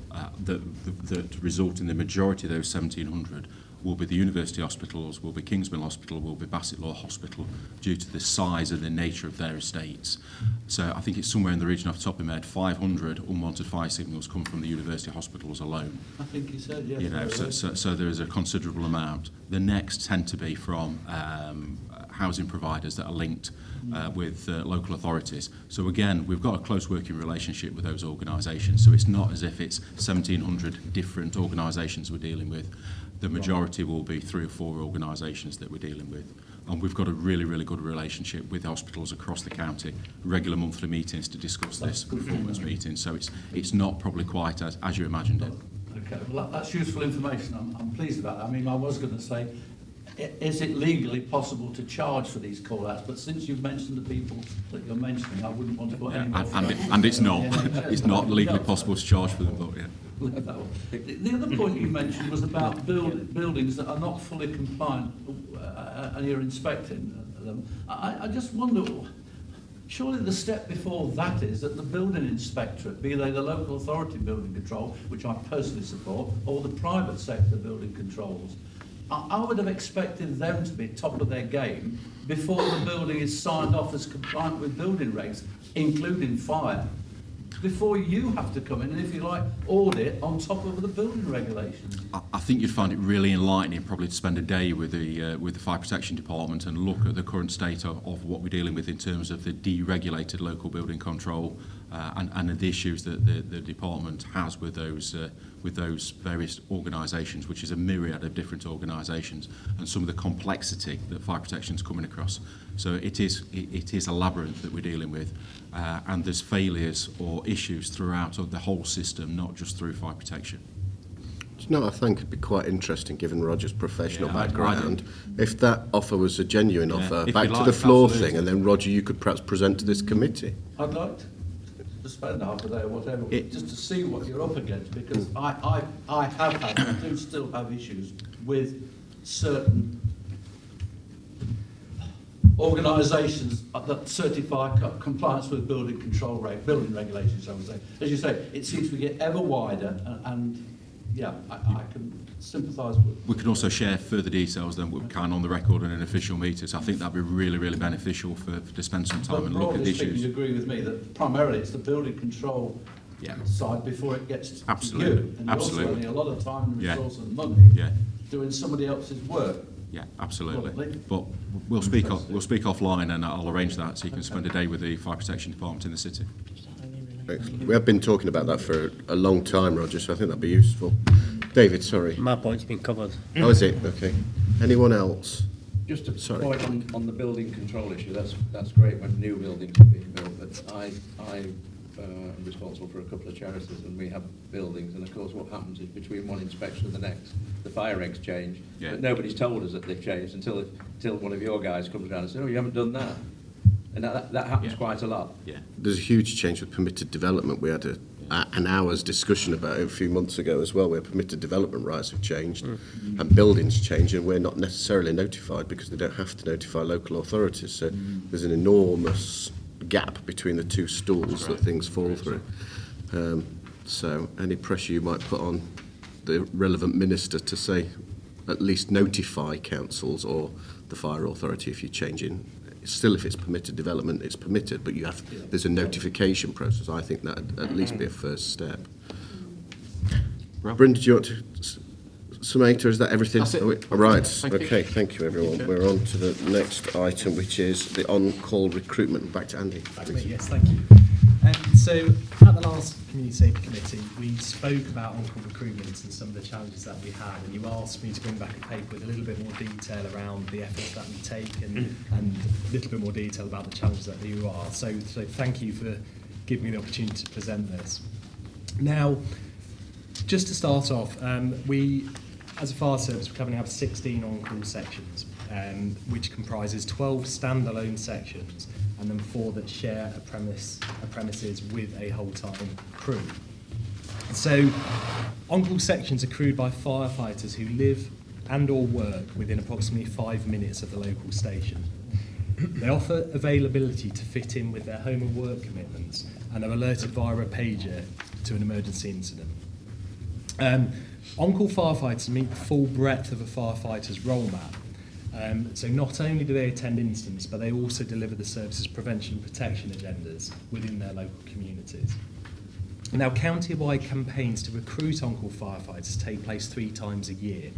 that result in the majority of those 1,700 will be the university hospitals, will be Kingsmill Hospital, will be Bassett Law Hospital, due to the size and the nature of their estates. So I think it's somewhere in the region off the top of my head, 500 unwanted fire signals come from the university hospitals alone. I think you said, yes. You know, so there is a considerable amount. The next tend to be from housing providers that are linked with local authorities. So again, we've got a close working relationship with those organisations. So it's not as if it's 1,700 different organisations we're dealing with. The majority will be 3 or 4 organisations that we're dealing with. And we've got a really, really good relationship with hospitals across the county, regular monthly meetings to discuss this, performance meetings. So it's not probably quite as you imagined it. Okay, well that's useful information. I'm pleased about that. I mean, I was going to say, is it legally possible to charge for these call-outs? But since you've mentioned the people that you're mentioning, I wouldn't want to put any more... And it's not. It's not legally possible to charge for them, but yeah. The other point you mentioned was about buildings that are not fully compliant and you're inspecting them. I just wonder, surely the step before that is that the building inspectorate, be they the local authority building control, which I personally support, or the private sector building controls, I would have expected them to be top of their game before the building is signed off as compliant with building regs, including fire, before you have to come in and, if you like, audit on top of the building regulations. I think you'd find it really enlightening probably to spend a day with the Fire Protection Department and look at the current state of what we're dealing with in terms of the deregulated local building control and the issues that the department has with those various organisations, which is a myriad of different organisations, and some of the complexity that fire protection is coming across. So it is a labyrinth that we're dealing with, and there's failures or issues throughout the whole system, not just through fire protection. Do you know, I think it'd be quite interesting, given Roger's professional background, if that offer was a genuine offer, back to the floor thing, and then, Roger, you could perhaps present to this committee. I'd like to spend half a day or whatever, just to see what you're up against, because I have had, and I do still have issues with certain organisations that certify compliance with building regulations, I would say. As you say, it seems to get ever wider, and yeah, I can sympathise with. We can also share further details than we can on the record in an official meeting. So I think that'd be really, really beneficial to spend some time and look at the issues. You agree with me that primarily it's the building control side before it gets to you, and you're spending a lot of time, resource and money doing somebody else's work. Yeah, absolutely. But we'll speak offline, and I'll arrange that so you can spend a day with the Fire Protection Department in the city. Excellent. We have been talking about that for a long time, Roger, so I think that'd be useful. David, sorry. My point's been covered. Oh, is it? Okay. Anyone else? Just a Sorry. point on the building control issue. That's great when new buildings are being built, but I'm responsible for a couple of charities, and we have buildings, and of course what happens is between one inspection and the next, the fire regs change, but nobody's told us that they've changed until one of your guys comes around and says, oh, you haven't done that. And that happens quite a lot. Yeah. There's a huge change with permitted development. We had an hour's discussion about it a few months ago as well, where permitted development rights have changed and buildings change, and we're not necessarily notified because they don't have to notify local authorities. So there's an enormous gap between the two stools that things fall through. So any pressure you might put on the relevant minister to say at least notify councils or the fire authority if you're changing. Still, if it's permitted development, it's permitted, but there's a notification process. I think that would at least be a first step. Brenda, do you want to summate, or is that everything? That's it. Right, Thank you. Thank you everyone. We're on to the next item, which is the on-call recruitment. Back to Andy. Back to me, yes, thank you. So at the last Community Safety Committee, we spoke about on-call recruitment and some of the challenges that we had, and you asked me to bring back a paper with a little bit more detail around the efforts that we take and a little bit more detail about the challenges that you are. So thank you for giving me the opportunity to present this. Now, just to start off, we, as a fire service, we currently have 16 on-call sections. which comprises 12 standalone sections and then 4 that share a premises with a whole-time crew. So on-call sections are crewed by firefighters who live and or work within approximately 5 minutes of the local station. They offer availability to fit in with their home and work commitments and are alerted via a pager to an emergency incident. On-call firefighters meet the full breadth of a firefighter's role map. So not only do they attend incidents, but they also deliver the service's prevention and protection agendas within their local communities. Now, county-wide campaigns to recruit on-call firefighters take place 3 times a year.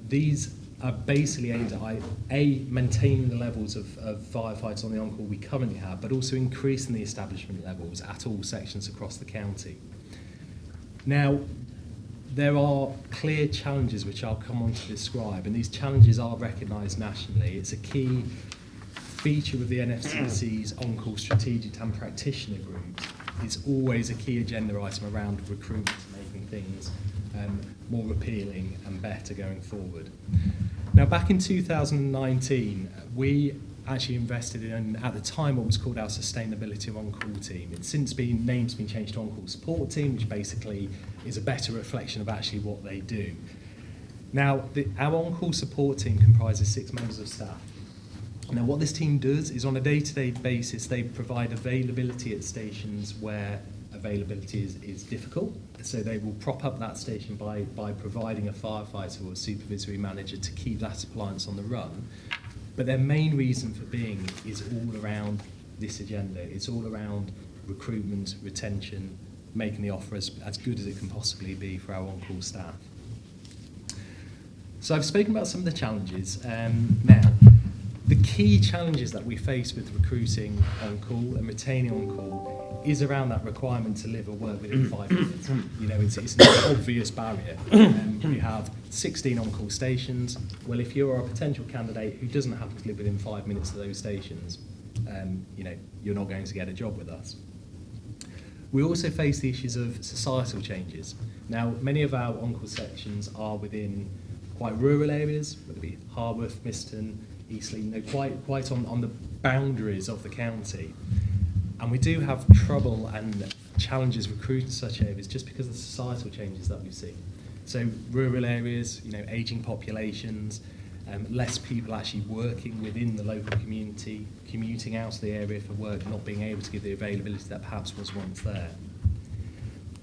These are basically aimed at maintaining the levels of firefighters on the on-call we currently have, but also increasing the establishment levels at all sections across the county. Now, there are clear challenges which I'll come on to describe, and these challenges are recognised nationally. It's a key feature of the NFCC's on-call strategic and practitioner groups. It's always a key agenda item around recruitment, making things more appealing and better going forward. Now, back in 2019, we actually invested in, at the time, what was called our Sustainability On-Call team. It's since been changed to On-Call Support Team, which basically is a better reflection of actually what they do. Now, our On-Call Support Team comprises 6 members of staff. Now, what this team does is on a day-to-day basis, they provide availability at stations where availability is difficult. So they will prop up that station by providing a firefighter or a supervisory manager to keep that appliance on the run. But their main reason for being is all around this agenda. It's all around recruitment, retention, making the offer as good as it can possibly be for our on-call staff. So I've spoken about some of the challenges. Now, the key challenges that we face with recruiting on-call and retaining on-call is around that requirement to live or work within 5 minutes. You know, it's an obvious barrier. We have 16 on-call stations. Well, if you're a potential candidate who doesn't happen to live within 5 minutes of those stations, you know, you're not going to get a job with us. We also face the issues of societal changes. Now, many of our on-call sections are within quite rural areas, whether it be Harworth, Miston, Eastleigh, you know, quite on the boundaries of the county. And we do have trouble and challenges recruiting such areas just because of the societal changes that we see. So rural areas, you know, ageing populations, less people actually working within the local community, commuting out of the area for work, not being able to give the availability that perhaps was once there.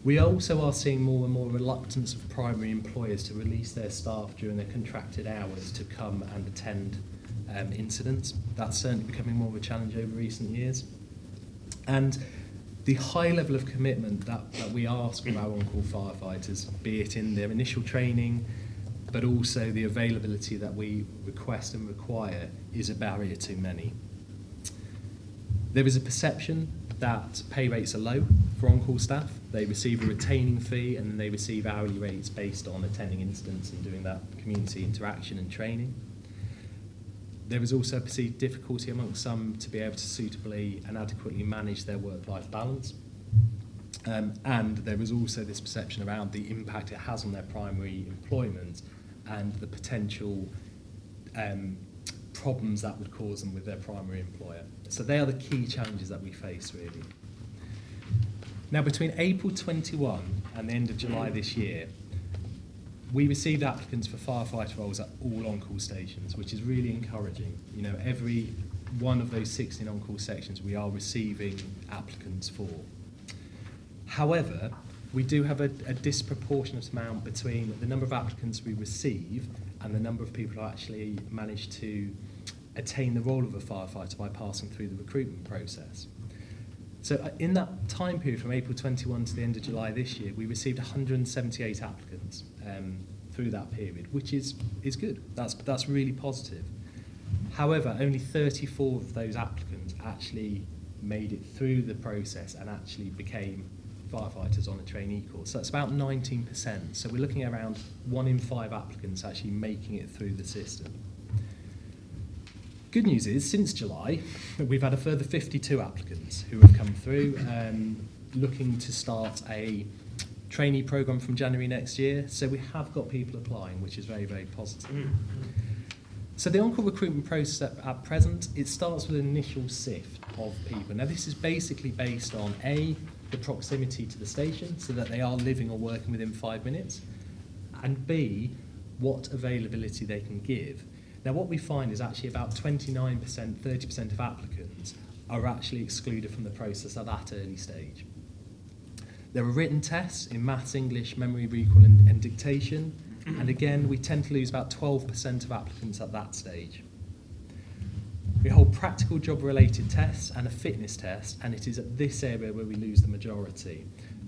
We also are seeing more and more reluctance of primary employers to release their staff during their contracted hours to come and attend incidents. That's certainly becoming more of a challenge over recent years. And the high level of commitment that we ask of our on-call firefighters, be it in their initial training, but also the availability that we request and require, is a barrier to many. There is a perception that pay rates are low for on-call staff. They receive a retaining fee and they receive hourly rates based on attending incidents and doing that community interaction and training. There is also a perceived difficulty amongst some to be able to suitably and adequately manage their work-life balance. And there is also this perception around the impact it has on their primary employment and the potential problems that would cause them with their primary employer. So they are the key challenges that we face, really. Now, between April 21 and the end of July this year, we received applicants for firefighter roles at all on-call stations, which is really encouraging. You know, every one of those 16 on-call sections we are receiving applicants for. However, we do have a disproportionate amount between the number of applicants we receive and the number of people who actually manage to attain the role of a firefighter by passing through the recruitment process. So in that time period from April 21 to the end of July this year, we received 178 applicants through that period, which is good. That's really positive. However, only 34 of those applicants actually made it through the process and actually became firefighters on a trainee course. So that's about 19%. So we're looking at around 1 in 5 applicants actually making it through the system. Good news is, since July, we've had a further 52 applicants who have come through looking to start a trainee programme from January next year. So we have got people applying, which is very, very positive. So the on-call recruitment process at present, it starts with an initial sift of people. Now this is basically based on A, the proximity to the station, so that they are living or working within 5 minutes, and B, what availability they can give. Now what we find is actually about 29%, 30% of applicants are actually excluded from the process at that early stage. There are written tests in maths, English, memory recall and dictation, and again we tend to lose about 12% of applicants at that stage. We hold practical job related tests and a fitness test, and it is at this area where we lose the majority.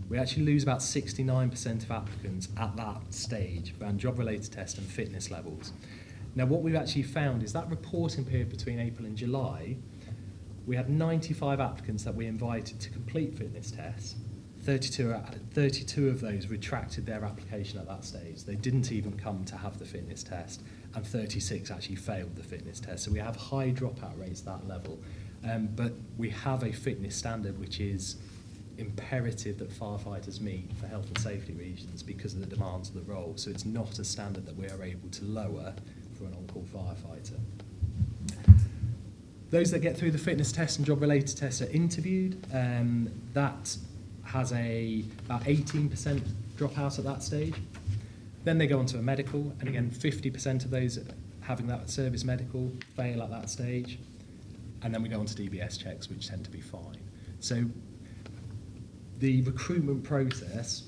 We actually lose about 69% of applicants at that stage around job related tests and fitness levels. Now what we've actually found is that reporting period between April and July, we had 95 applicants that we invited to complete fitness tests. 32 of those retracted their application at that stage. They didn't even come to have the fitness test, and 36 actually failed the fitness test. So we have high dropout rates at that level. But we have a fitness standard which is imperative that firefighters meet for health and safety reasons because of the demands of the role. So it's not a standard that we are able to lower for an on-call firefighter. Those that get through the fitness test and job-related tests are interviewed. That has about 18% dropout at that stage. Then they go on to a medical, and again 50% of those having that service medical fail at that stage. And then we go on to DBS checks, which tend to be fine. So the recruitment process,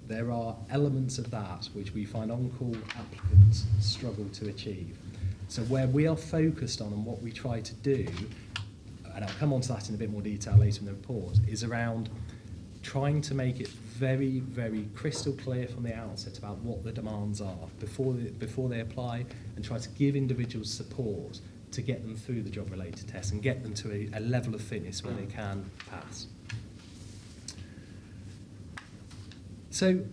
there are elements of that which we find on-call applicants struggle to achieve. So where we are focused on and what we try to do, and I'll come on to that in a bit more detail later in the report, is around trying to make it very, very crystal clear from the outset about what the demands are before they apply, and try to give individuals support to get them through the job-related test and get them to a level of fitness where they can pass. So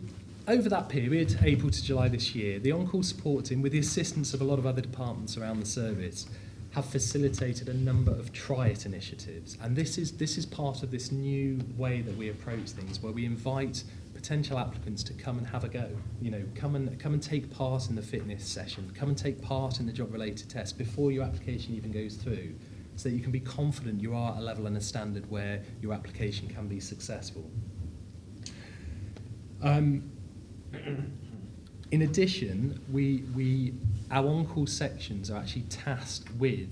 over that period, April to July this year, the on-call support team, with the assistance of a lot of other departments around the service, have facilitated a number of try it initiatives. And this is part of this new way that we approach things, where we invite potential applicants to come and have a go. You know, come and take part in the fitness session, come and take part in the job-related test before your application even goes through, so that you can be confident you are at a level and a standard where your application can be successful. In addition, our on-call sections are actually tasked with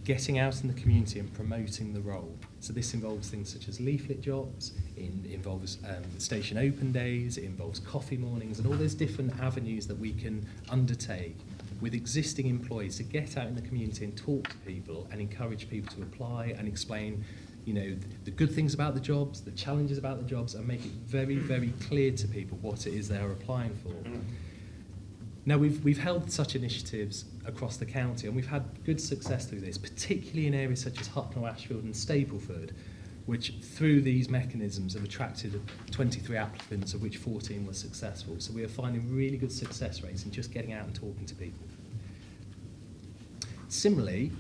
getting out in the community and promoting the role. So this involves things such as leaflet drops, it involves station open days, it involves coffee mornings, and all those different avenues that we can undertake with existing employees to get out in the community and talk to people and encourage people to apply and explain, you know, the good things about the jobs, the challenges about the jobs, and make it very, very clear to people what it is they are applying for. Now, we've held such initiatives across the county, and we've had good success through this, particularly in areas such as Hucknall, Ashfield and Stapleford, which through these mechanisms have attracted 23 applicants, of which 14 were successful. So we are finding really good success rates in just getting out and talking to people. Similarly,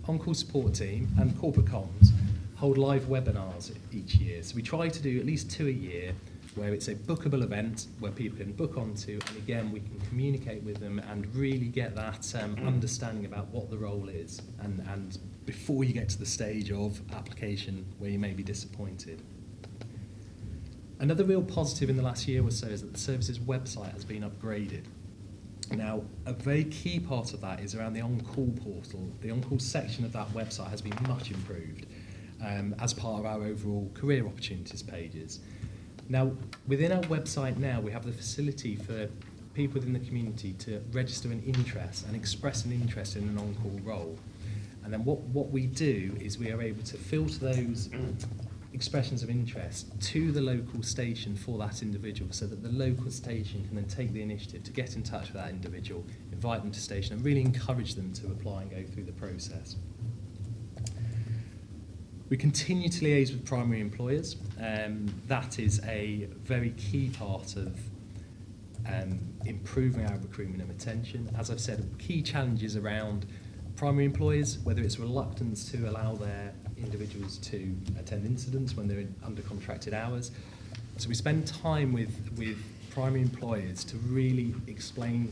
on-call support team and corporate comms hold live webinars each year. So we try to do at least 2 a year, where it's a bookable event where people can book onto, and again we can communicate with them and really get that understanding about what the role is, and before you get to the stage of application where you may be disappointed. Another real positive in the last year or so is that the service's website has been upgraded. Now, a very key part of that is around the on-call portal. The on-call section of that website has been much improved as part of our overall career opportunities pages. Now, within our website now, we have the facility for people within the community to register an interest and express an interest in an on-call role. And then what we do is we are able to filter those expressions of interest to the local station for that individual, so that the local station can then take the initiative to get in touch with that individual, invite them to station, and really encourage them to apply and go through the process. We continue to liaise with primary employers. That is a very key part of improving our recruitment and retention. As I've said, key challenges around primary employers, whether it's reluctance to allow their individuals to attend incidents when they're under contracted hours. So we spend time with primary employers to really explain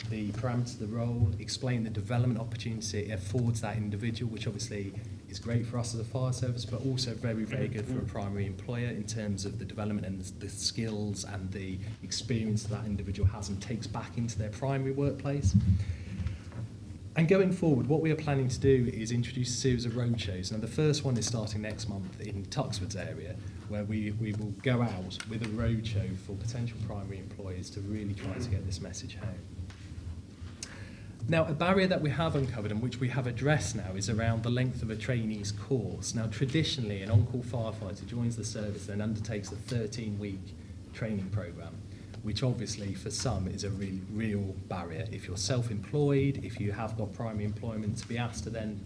the parameters of the role, explain the development opportunity it affords that individual, which obviously is great for us as a fire service, but also very, very good for a primary employer in terms of the development and the skills and the experience that individual has and takes back into their primary workplace. And going forward, what we are planning to do is introduce a series of roadshows. Now, the first one is starting next month in Tuxford's area, where we will go out with a roadshow for potential primary employers to really try to get this message home. Now, a barrier that we have uncovered and which we have addressed now is around the length of a trainee's course. Now, traditionally, an on-call firefighter joins the service and undertakes a 13-week training programme, which obviously for some is a real barrier. If you're self-employed, if you have got primary employment, to be asked to then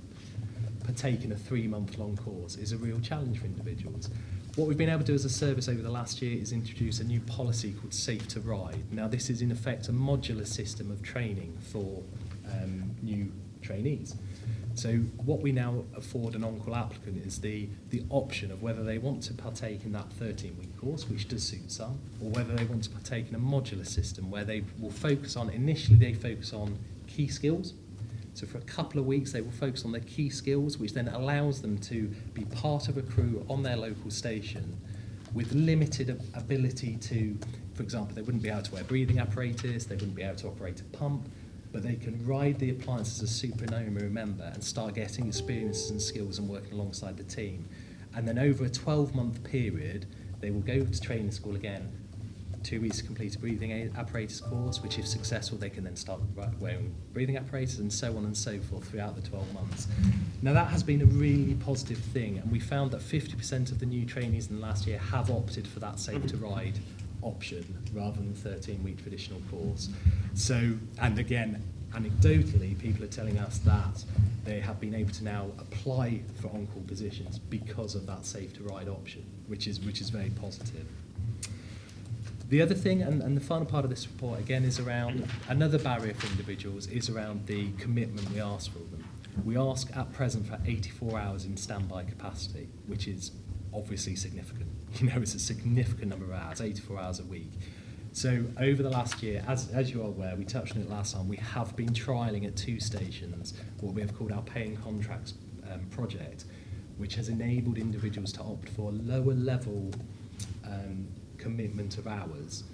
partake in a 3-month-long course is a real challenge for individuals. What we've been able to do as a service over the last year is introduce a new policy called Safe to Ride. Now, this is in effect a modular system of training for new trainees. So what we now afford an on-call applicant is the option of whether they want to partake in that 13-week course, which does suit some, or whether they want to partake in a modular system where they will focus on, initially they focus on key skills. So for a couple of weeks they will focus on their key skills, which then allows them to be part of a crew on their local station with limited ability to, for example, they wouldn't be able to wear breathing apparatus, they wouldn't be able to operate a pump, but they can ride the appliance as a supernumerary member and start getting experiences and skills and working alongside the team. And then over a 12-month period, they will go to training school again, 2 weeks to complete a breathing apparatus course, which if successful, they can then start wearing breathing apparatus and so on and so forth throughout the 12 months. Now that has been a really positive thing, and we found that 50% of the new trainees in the last year have opted for that Safe to Ride option rather than the 13-week traditional course. So, and again, anecdotally, people are telling us that they have been able to now apply for on-call positions because of that Safe to Ride option, which is very positive. The other thing, and the final part of this report again, is around another barrier for individuals is around the commitment we ask for them. We ask at present for 84 hours in standby capacity, which is obviously significant. You know, it's a significant number of hours, 84 hours a week. So over the last year, as you are aware, we touched on it last time, we have been trialling at 2 stations what we have called our paying contracts project, which has enabled individuals to opt for a lower level commitment of hours,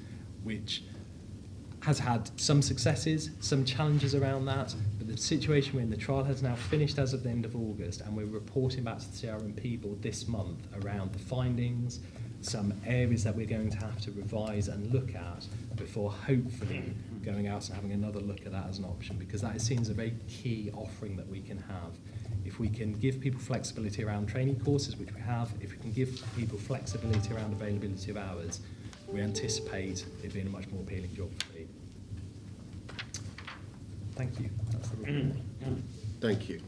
which has had some successes, some challenges around that, but the situation we're in, the trial has now finished as of the end of August, and we're reporting back to the CRMP board this month around the findings, some areas that we're going to have to revise and look at before hopefully going out and having another look at that as an option, because that is seen as a very key offering that we can have. If we can give people flexibility around training courses, which we have, if we can give people flexibility around availability of hours, we anticipate it being a much more appealing job for people. Thank you. That's the report. Thank you.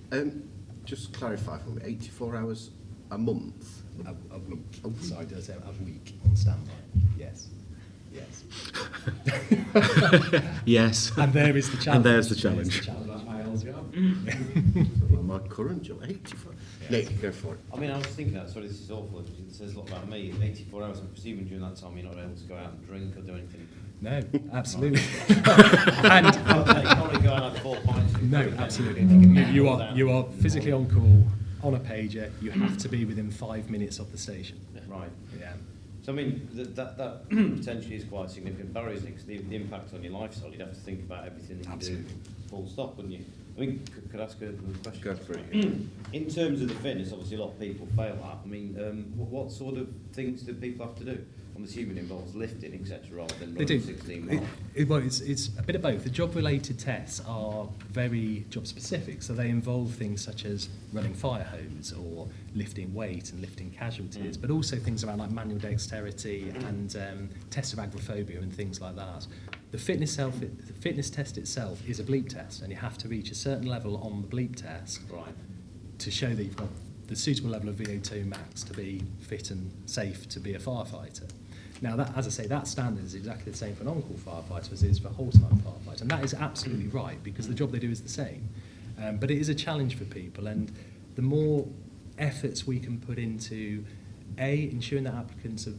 Just clarify for me, 84 hours a month? A week. Oh, sorry, did I say a week on standby? Yes. Yes. Yes. And there is the challenge. And there's the challenge. There's the challenge. That's my old job. My current job, 84. Nick, go for it. I mean, I was thinking that, sorry, this is awful, it says a lot about me. 84 hours, I'm presuming during that time you're not able to go out and drink or do anything. No, absolutely. You can't really go out and have 4 pints. No, absolutely. You are physically on call, on a pager. You have to be within 5 minutes of the station. Right. Yeah. So, I mean, that potentially is quite significant barriers, because the impact on your lifestyle, you'd have to think about everything that you do, full stop, wouldn't you? I mean, could I ask a question? Go for it. In terms of the fitness, obviously a lot of people fail at. I mean, what sort of things do people have to do? I'm assuming it involves lifting, etc., rather than running 16 miles. Well, it's a bit of both. The job-related tests are very job-specific, so they involve things such as running fire hose or lifting weight and lifting casualties, but also things around like manual dexterity and tests of agoraphobia and things like that. The fitness test itself is a bleep test, and you have to reach a certain level on the bleep test to show that you've got the suitable level of VO2 max to be fit and safe to be a firefighter. Now, that, as I say, that standard is exactly the same for an on-call firefighter as it is for a whole-time firefighter, and that is absolutely right, because the job they do is the same. But it is a challenge for people, and the more efforts we can put into, A, ensuring that applicants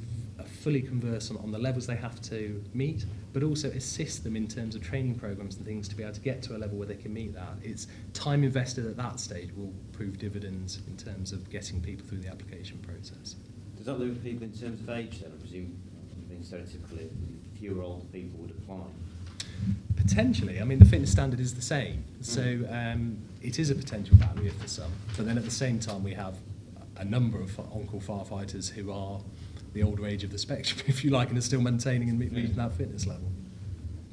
are fully conversant on the levels they have to meet, but also assist them in terms of training programs and things to be able to get to a level where they can meet that. It's time invested at that stage will prove dividends in terms of getting people through the application process. Does that limit people in terms of age then? I presume, being stereotypically, fewer older people would apply. Potentially. I mean, the fitness standard is the same, so it is a potential barrier for some. But then at the same time, we have a number of on-call firefighters who are the older age of the spectrum, if you like, and are still maintaining and meeting that fitness level.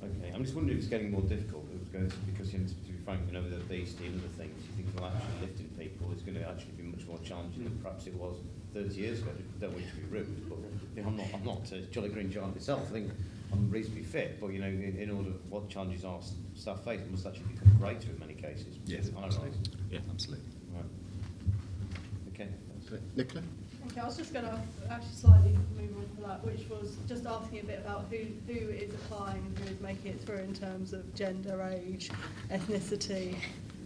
Okay, I'm just wondering if it's getting more difficult because, you know, to be frank, you know, with obesity and other things, you think, well, actually lifting people is going to actually be much more challenging than perhaps it was 30 years ago. I don't want to be rude, but you know, I'm not a jolly green giant myself. I think I'm reasonably fit, but you know, in order what challenges our staff face, it must actually become greater in many cases. Yes, absolutely. Yeah, absolutely. Right. Okay. Nicola? Okay, I was just going to actually slightly move on to that, which was just asking a bit about who is applying and who is making it through in terms of gender, age, ethnicity,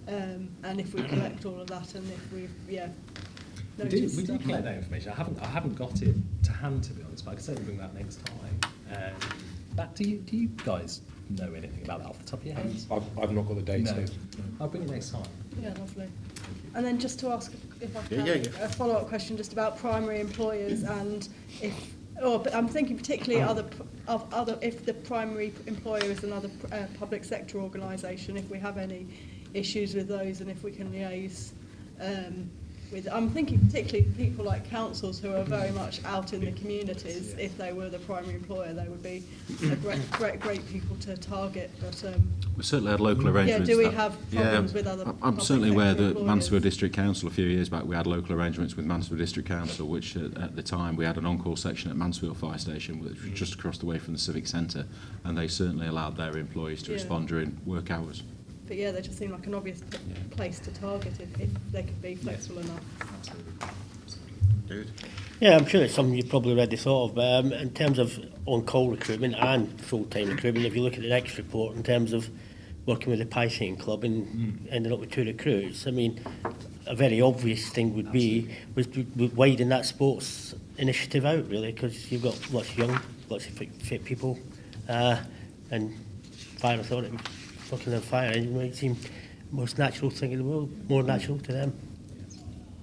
and if we collect all of that, and if we've, We do collect that information. I haven't got it to hand, to be honest, but I can certainly bring that next time. Do you guys know anything about that off the top of your heads? I've not got the data. No. I'll bring it next time. Yeah, lovely. And then just to ask, if I can, Yeah. a follow-up question just about primary employers, and but I'm thinking particularly if the primary employer is another public sector organisation, if we have any issues with those, and if we can liaise I'm thinking particularly people like councils who are very much out in the communities. If they were the primary employer, they would be a great people to target. But we certainly had local arrangements. do we have problems with other? I'm certainly aware that employers? Mansfield District Council a few years back, we had local arrangements with Mansfield District Council, which at the time we had an on-call section at Mansfield Fire Station, which was just across the way from the Civic Centre, and they certainly allowed their employees to respond during work hours. But yeah, they just seem like an obvious place to target if they could be flexible enough. Absolutely. David? Yeah, I'm sure it's something you've probably already thought of, but in terms of on-call recruitment and full-time recruitment, if you look at the next report in terms of working with the Piscean Club and ending up with 2 recruits, I mean, a very obvious thing would be widen that sports initiative out, really, because you've got lots of fit people, and fire authority, looking at fire engine might seem the most natural thing in the world, more natural to them.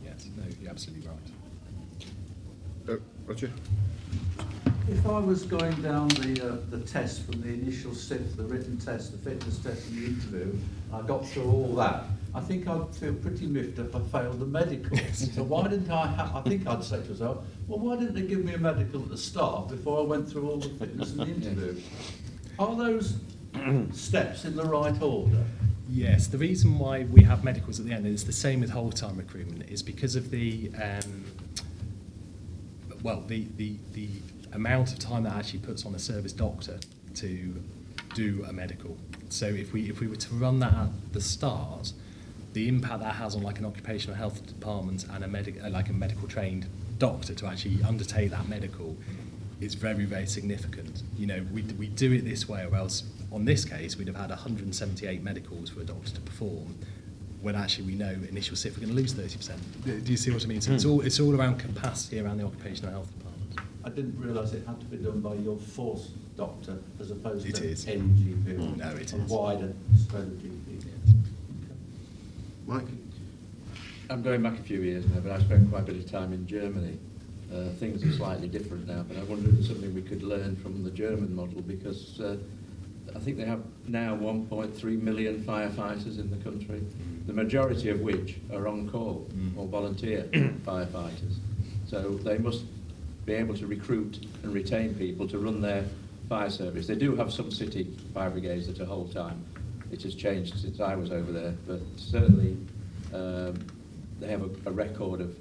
Yes, no, you're absolutely right. Roger? If I was going down the test from the initial SIF, the written test, the fitness test and the interview, I got through all that, I think I'd feel pretty miffed if I failed the medical. So why didn't I think I'd say to myself, well, why didn't they give me a medical at the start before I went through all the fitness and the interview? Are those steps in the right order? Yes, the reason why we have medicals at the end, and it's the same with whole-time recruitment, is because of the amount of time that actually puts on a service doctor to do a medical. So if we were to run that at the start, the impact that has on like an occupational health department and a medical trained doctor to actually undertake that medical is very, very significant. You know, we do it this way, or else on this case we'd have had 178 medicals for a doctor to perform, when actually we know initial SIF we're going to lose 30%. Do you see what I mean? So it's all around capacity around the occupational health department. I didn't realise it had to be done by your force doctor as opposed It to is. NGP. No, it a is. wider spread of GP. Mike? I'm going back a few years now, but I spent quite a bit of time in Germany. Things are slightly different now, but I wonder if there's something we could learn from the German model, because I think they have now 1.3 million firefighters in the country, the majority of which are on call or volunteer firefighters. So they must be able to recruit and retain people to run their fire service. They do have some city fire brigades that are whole time. It has changed since I was over there, but certainly they have a record of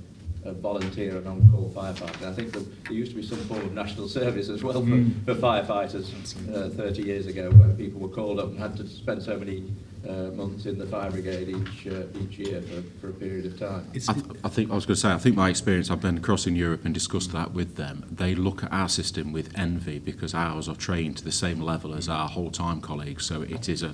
volunteer and on-call firefighters. I think there used to be some form of national service as well for firefighters 30 years ago, where people were called up and had to spend so many months in the fire brigade each year for a period of time. I think my experience, I've been across in Europe and discussed that with them. They look at our system with envy because ours are trained to the same level as our whole-time colleagues. So it is a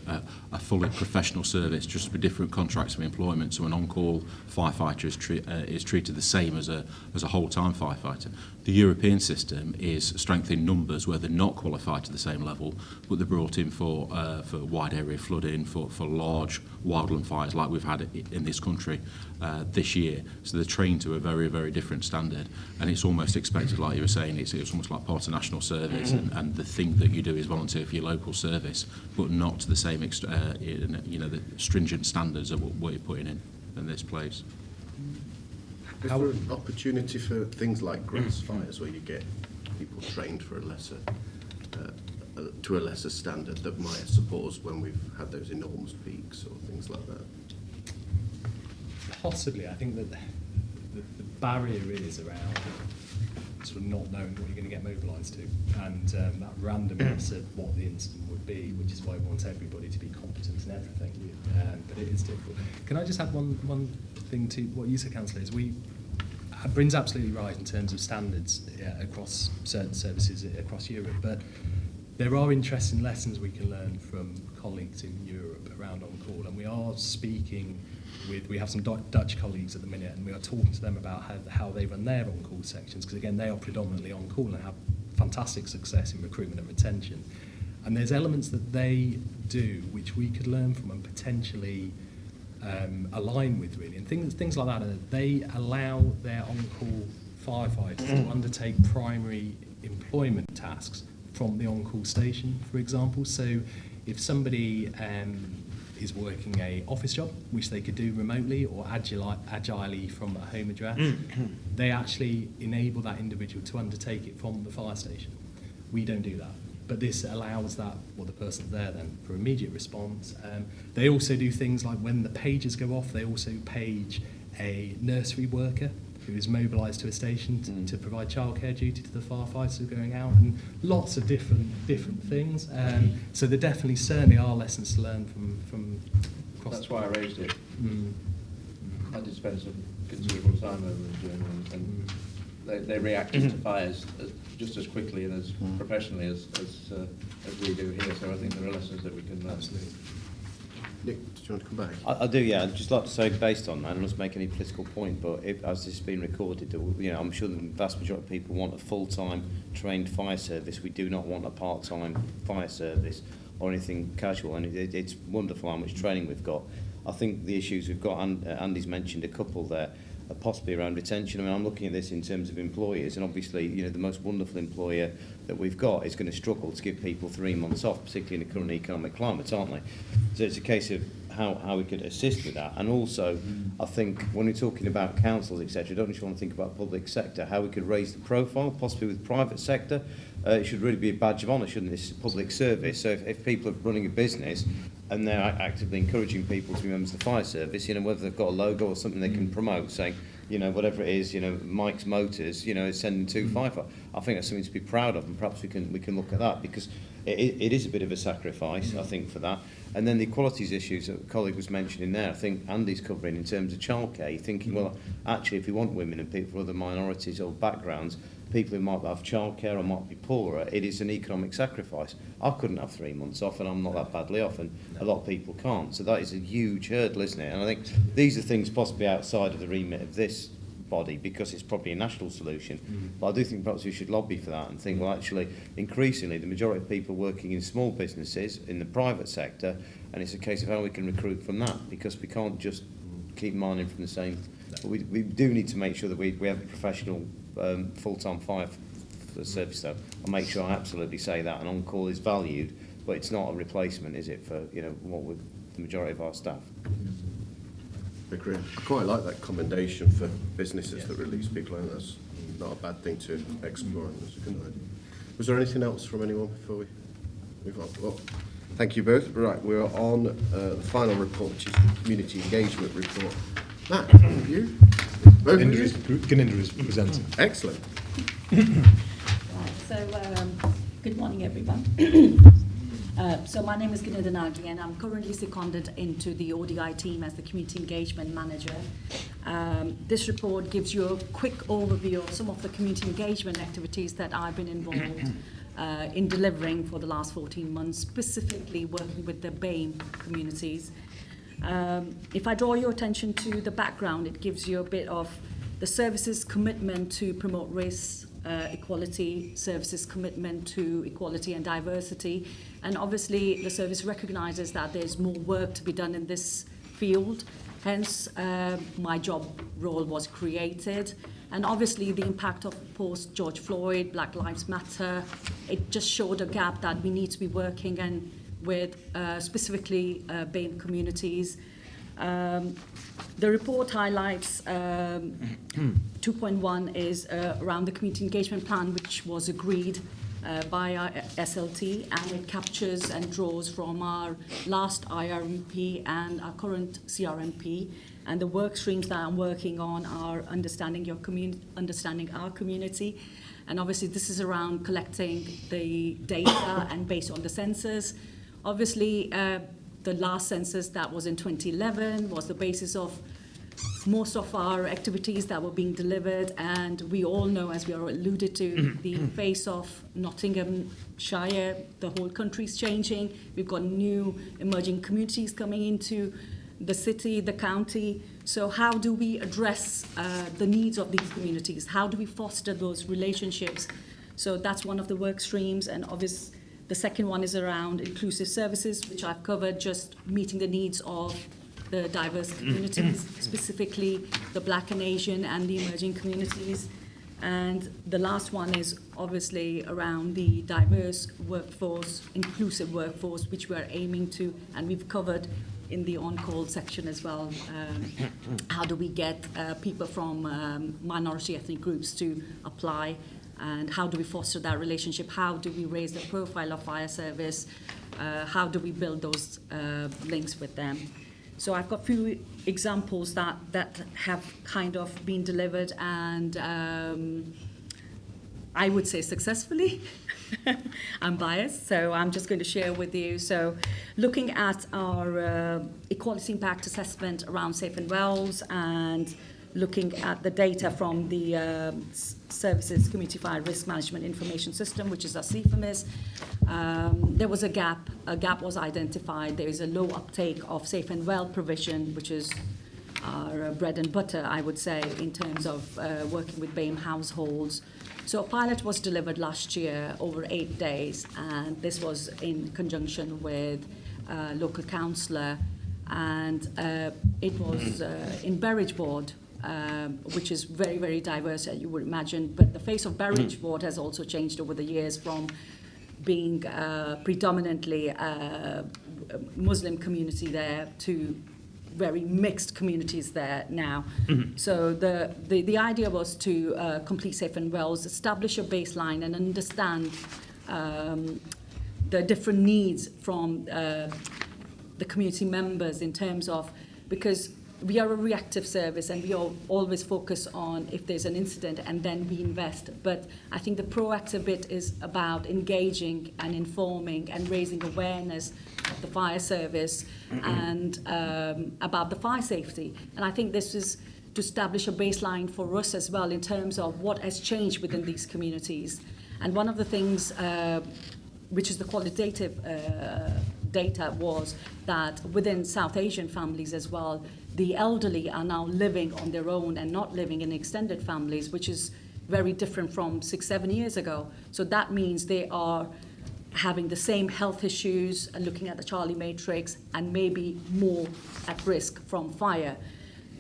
fully professional service, just with different contracts of employment. So an on-call firefighter is treated the same as a whole-time firefighter. The European system is strength in numbers where they're not qualified to the same level, but they're brought in for wide area flooding, for large wildland fires like we've had in this country this year. So they're trained to a very, very different standard, and it's almost expected, like you were saying, it's almost like part of national service, and the thing that you do is volunteer for your local service, but not to the same the stringent standards of what you're putting in this place. Is there an opportunity for things like grass fires where you get people trained for a lesser, to a lesser standard that might support us when we've had those enormous peaks or things like that? Possibly. I think that the barrier is around sort of not knowing what you're going to get mobilised to, and that randomness of what the incident would be, which is why we want everybody to be competent in everything. But it is difficult. Can I just add one thing to what you said, Councillor? Is Bryn's absolutely right in terms of standards across certain services across Europe, but there are interesting lessons we can learn from colleagues in Europe around on-call, and we are speaking with, we have some Dutch colleagues at the minute, and we are talking to them about how they run their on-call sections, because again, they are predominantly on-call and have fantastic success in recruitment and retention. And there's elements that they do which we could learn from and potentially align with, really. And things like that, they allow their on-call firefighters to undertake primary employment tasks from the on-call station, for example. So if somebody is working a office job, which they could do remotely or agilely from a home address, they actually enable that individual to undertake it from the fire station. We don't do that. But this allows that, well, the person's there then for immediate response. They also do things like when the pagers go off, they also page a nursery worker who is mobilised to a station to provide childcare duty to the firefighters who are going out, and lots of different things. So there definitely certainly are lessons to learn from across. That's why I raised it. I did spend some considerable time over in Germany, and they reacted to fires just as quickly and as professionally as we do here. So I think there are lessons that we can learn. Absolutely. Nick, did you want to come back? I do, yeah. I'd just like to say, based on that, I don't want to make any political point, but as this has been recorded, I'm sure the vast majority of people want a full-time trained fire service. We do not want a part-time fire service or anything casual, and it's wonderful how much training we've got. I think the issues we've got, and Andy's mentioned a couple there, are possibly around retention. I mean, I'm looking at this in terms of employers, and obviously, the most wonderful employer that we've got is going to struggle to give people 3 months off, particularly in the current economic climate, aren't they? So it's a case of how we could assist with that. And also, I think when we're talking about councils, etc., don't just want to think about public sector, how we could raise the profile, possibly with private sector. It should really be a badge of honour, shouldn't it? This is a public service. So if people are running a business and they're actively encouraging people to be members of the fire service, whether they've got a logo or something they can promote, saying, whatever it is, Mike's Motors, is sending 2 firefighters. I think that's something to be proud of, and perhaps we can look at that, because it is a bit of a sacrifice, I think, for that. And then the equalities issues that a colleague was mentioning there, I think Andy's covering in terms of childcare. You're thinking, well, actually, if we want women and people from other minorities or backgrounds, people who might have childcare or might be poorer, it is an economic sacrifice. I couldn't have 3 months off, and I'm not that badly off, and a lot of people can't. So that is a huge hurdle, isn't it? And I think these are things possibly outside of the remit of this body, because it's probably a national solution. But I do think perhaps we should lobby for that and think, well, actually, increasingly, the majority of people working in small businesses, in the private sector, and it's a case of how we can recruit from that, because we can't just keep mining from the same. But we do need to make sure that we have a professional full-time fire service, though. I'll make sure I absolutely say that, and on-call is valued, but it's not a replacement, is it, for what with the majority of our staff. Agree. I quite like that commendation for businesses that release people, and that's not a bad thing to explore, and that's a good idea. Was there anything else from anyone before we move on? Well, thank you both. Right, we're on the final report, which is the community engagement report. Matt, you? Both of you? Ganinda is presenting. Excellent. Good morning, everyone. So my name is Ganinda Nagi, and I'm currently seconded into the ODI team as the Community Engagement Manager. This report gives you a quick overview of some of the community engagement activities that I've been involved in delivering for the last 14 months, specifically working with the BAME communities. If I draw your attention to the background, it gives you a bit of the service's commitment to promote race, equality services commitment to equality and diversity. And obviously the service recognises that there's more work to be done in this field. Hence, my job role was created. And obviously the impact of post-George Floyd, Black Lives Matter, it just showed a gap that we need to be working and with specifically BAME communities. The report highlights 2.1 is around the community engagement plan, which was agreed by our SLT, and it captures and draws from our last IRMP and our current CRMP. And the work streams that I'm working on are understanding our community. And obviously this is around collecting the data and based on the census. Obviously, the last census that was in 2011 was the basis of most of our activities that were being delivered, and we all know, as we are alluded to, the face of Nottinghamshire, the whole country's changing. We've got new emerging communities coming into the city, the county. So how do we address the needs of these communities? How do we foster those relationships? So that's one of the work streams, and obviously the second one is around inclusive services, which I've covered, just meeting the needs of the diverse communities, specifically the Black and Asian and the emerging communities. And the last one is obviously around the diverse workforce, inclusive workforce, which we're aiming to, and we've covered in the on-call section as well. How do we get people from minority ethnic groups to apply? And how do we foster that relationship? How do we raise the profile of fire service? How do we build those links with them? So I've got a few examples that have kind of been delivered, and I would say successfully. I'm biased, so I'm just going to share with you. So looking at our equality impact assessment around Safe and Wells, and looking at the data from the Services Community Fire Risk Management Information System, which is our CFMIS, there was a gap. A gap was identified. There is a low uptake of Safe and Well provision, which is our bread and butter, I would say, in terms of working with BAME households. So a pilot was delivered last year over 8 days, and this was in conjunction with a local councillor, and it was in Berridge Ward, which is very, very diverse, as you would imagine. But the face of Berridge Ward has also changed over the years from being predominantly a Muslim community there to very mixed communities there now. So the idea was to complete Safe and Wells, establish a baseline and understand the different needs from the community members in terms of, because we are a reactive service and we always focus on if there's an incident and then we invest. But I think the proactive bit is about engaging and informing and raising awareness of the fire service and about the fire safety. And I think this is to establish a baseline for us as well in terms of what has changed within these communities. And one of the things which is the qualitative data was that within South Asian families as well, the elderly are now living on their own and not living in extended families, which is very different from 6-7 years ago. So that means they are having the same health issues, looking at the Charlie matrix, and maybe more at risk from fire.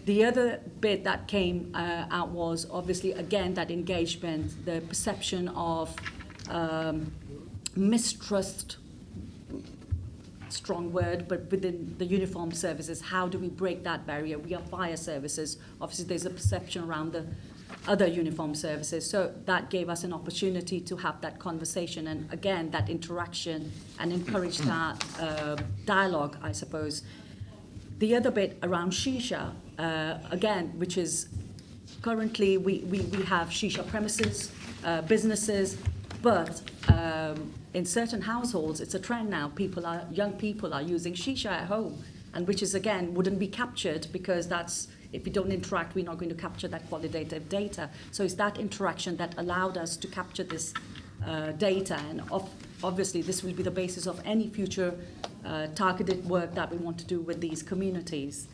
The other bit that came out was obviously, again, that engagement, the perception of mistrust, strong word, but within the uniformed services, how do we break that barrier? We are fire services. Obviously, there's a perception around the other uniformed services. So that gave us an opportunity to have that conversation and, again, that interaction and encourage that dialogue, I suppose. The other bit around shisha, again, which is currently we have shisha premises, businesses, but in certain households, it's a trend now. Young people are using shisha at home, and which is, again, wouldn't be captured because that's, if we don't interact, we're not going to capture that qualitative data. So it's that interaction that allowed us to capture this data, and obviously this will be the basis of any future targeted work that we want to do with these communities.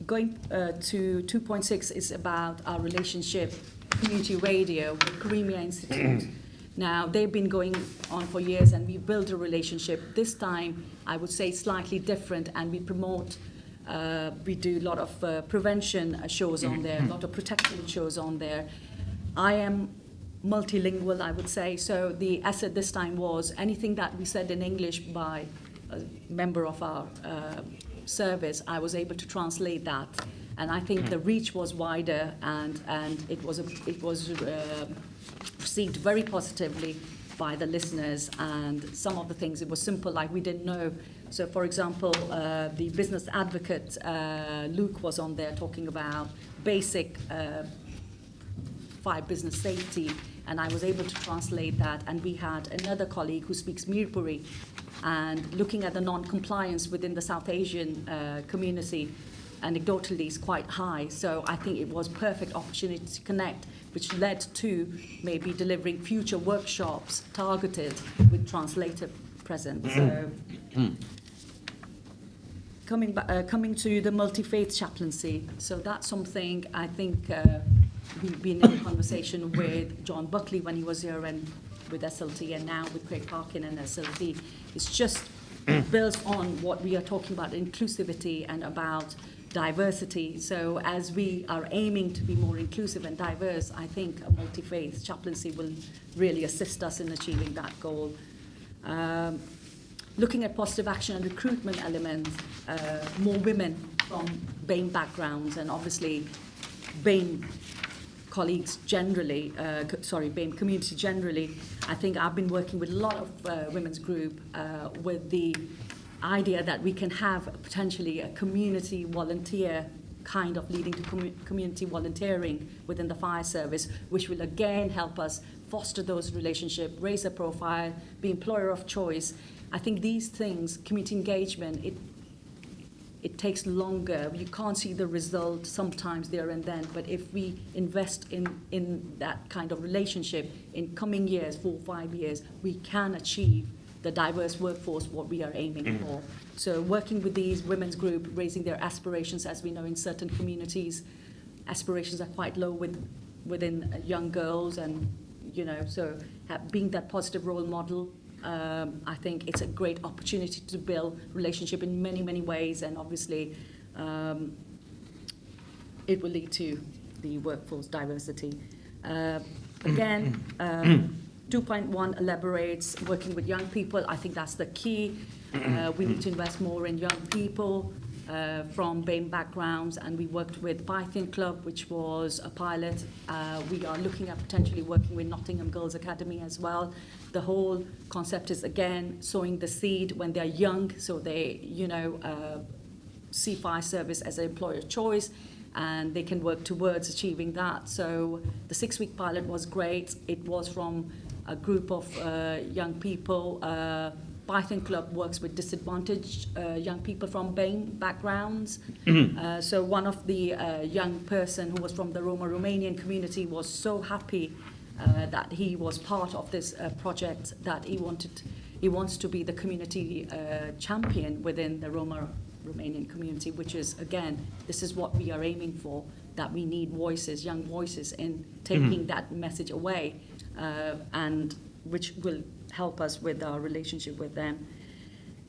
Going to 2.6 is about our relationship community radio with Karimia Institute. Now, they've been going on for years and we built a relationship. This time, I would say slightly different, and we promote, we do a lot of prevention shows on there, a lot of protection shows on there. I am multilingual, I would say, so the asset this time was anything that we said in English by a member of our service, I was able to translate that. And I think the reach was wider, and it was received very positively by the listeners. And some of the things, it was simple, like we didn't know. So, for example, the business advocate, Luke, was on there talking about basic fire business safety, and I was able to translate that. And we had another colleague who speaks Mirpuri, and looking at the non-compliance within the South Asian community, anecdotally is quite high. So I think it was perfect opportunity to connect, which led to maybe delivering future workshops targeted with translator presence. So coming to the multi-faith chaplaincy, so that's something I think we've been in conversation with John Buckley when he was here, and with SLT, and now with Craig Parkin and SLT. It's just builds on what we are talking about, inclusivity and about diversity. So as we are aiming to be more inclusive and diverse, I think a multi-faith chaplaincy will really assist us in achieving that goal. Looking at positive action and recruitment elements, more women from BAME backgrounds, and obviously BAME colleagues generally, BAME community generally. I think I've been working with a lot of women's group with the idea that we can have potentially a community volunteer kind of leading to community volunteering within the fire service, which will again help us foster those relationships, raise a profile, be employer of choice. I think these things, community engagement, it takes longer. You can't see the result sometimes there and then, but if we invest in that kind of relationship in coming years, 4 or 5 years, we can achieve the diverse workforce what we are aiming for. So working with these women's group, raising their aspirations, as we know in certain communities, aspirations are quite low within young girls, and so being that positive role model, I think it's a great opportunity to build relationship in many, many ways, and obviously it will lead to the workforce diversity. Again, 2.1 elaborates working with young people. I think that's the key. We need to invest more in young people from BAME backgrounds, and we worked with Python Club, which was a pilot. We are looking at potentially working with Nottingham Girls Academy as well. The whole concept is, again, sowing the seed when they're young, so they, see fire service as an employer choice, and they can work towards achieving that. So the 6-week pilot was great. It was from a group of young people. Python Club works with disadvantaged young people from BAME backgrounds. So one of the young person who was from the Romanian community was so happy that he was part of this project, that he wants to be the community champion within the Romanian community, which is, again, this is what we are aiming for, that we need voices, young voices, in taking that message away, and which will help us with our relationship with them.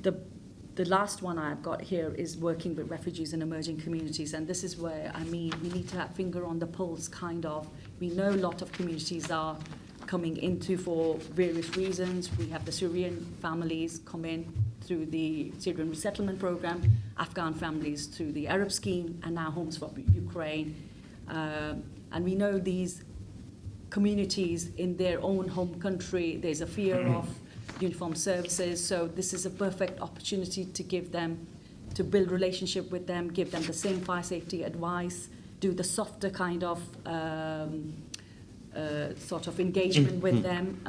The last one I've got here is working with refugees in emerging communities, and this is where, we need to have finger on the pulse, kind of. We know a lot of communities are coming into for various reasons. We have the Syrian families come in through the Syrian resettlement program, Afghan families through the Arab scheme, and now Homes for Ukraine. And we know these communities in their own home country, there's a fear of uniformed services, so this is a perfect opportunity to give them, to build relationship with them, give them the same fire safety advice, do the softer kind of sort of engagement with them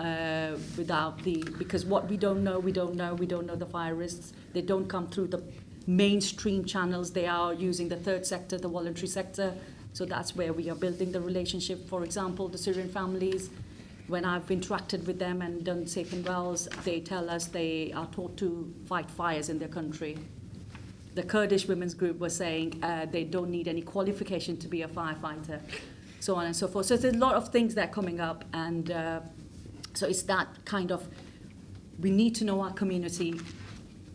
without because what we don't know the fire risks. They don't come through the mainstream channels. They are using the third sector, the voluntary sector. So that's where we are building the relationship. For example, the Syrian families, when I've interacted with them and done safe and wells, they tell us they are taught to fight fires in their country. The Kurdish women's group was saying they don't need any qualification to be a firefighter. so on and so forth. So there's a lot of things that are coming up, and so it's that kind of, we need to know our community,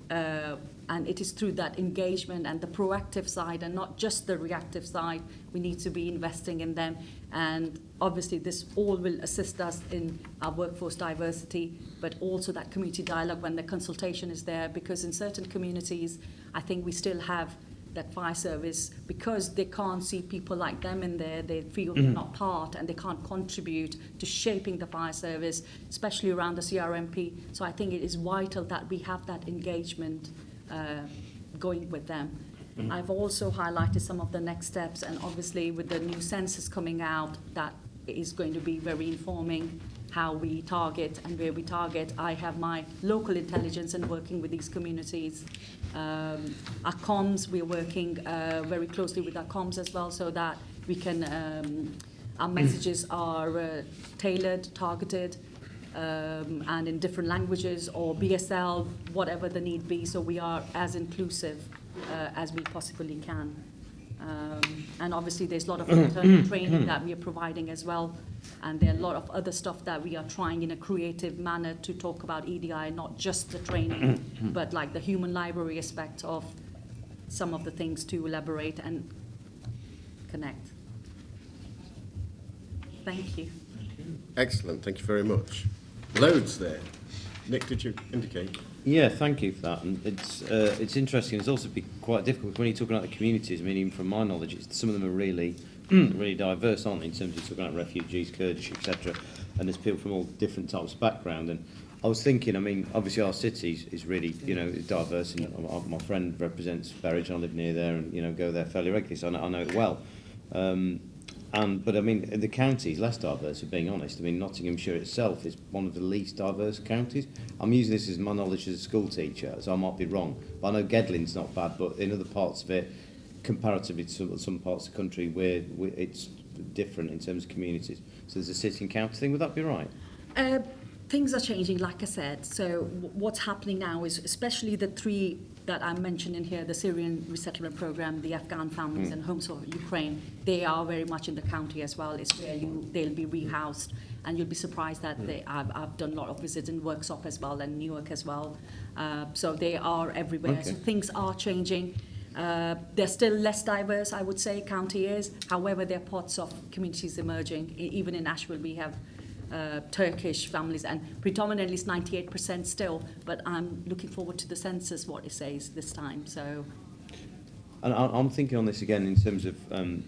and it is through that engagement and the proactive side and not just the reactive side. We need to be investing in them, and obviously this all will assist us in our workforce diversity, but also that community dialogue when the consultation is there, because in certain communities I think we still have that fire service, because they can't see people like them in there, they feel they're not part and they can't contribute to shaping the fire service, especially around the CRMP. So I think it is vital that we have that engagement going with them. I've also highlighted some of the next steps, and obviously with the new census coming out, that is going to be very informing how we target and where we target. I have my local intelligence and working with these communities. Our comms, we're working very closely with our comms as well, so that we can, our messages are tailored, targeted, and in different languages or BSL, whatever the need be, so we are as inclusive as we possibly can. And obviously there's a lot of internal training that we are providing as well, and there are a lot of other stuff that we are trying in a creative manner to talk about EDI, not just the training, but like the human library aspect of some of the things to elaborate and connect. Thank you. Excellent, thank you very much. Loads there. Nick, did you indicate? Yeah, thank you for that. And it's interesting. It's also been quite difficult when you're talking about the communities. I mean, even from my knowledge, some of them are really, really diverse, aren't they? In terms of talking about refugees, Kurdish, etc. And there's people from all different types of background. And I was thinking, I mean, obviously our city is really, diverse. And my friend represents Berridge. I live near there, and go there fairly regularly, so I know it well. But I mean, the county is less diverse, if being honest. I mean, Nottinghamshire itself is one of the least diverse counties. I'm using this as my knowledge as a school teacher, so I might be wrong. But I know Gedlin's not bad, but in other parts of it, comparatively to some parts of the country, where it's different in terms of communities. So there's a city and county thing. Would that be right? Things are changing, like I said. So what's happening now is, especially the three that I mentioned in here, the Syrian resettlement program, the Afghan families and Homes for Ukraine, they are very much in the county as well. It's where they'll be rehoused, and you'll be surprised that I've done a lot of visits in Worksop as well and Newark as well. So they are everywhere. Okay. So things are changing. They're still less diverse, I would say, county is. However, there are parts of communities emerging. Even in Ashfield, we have Turkish families, and predominantly it's 98% still, but I'm looking forward to the census, what it says this time. So, and I'm thinking on this again in terms of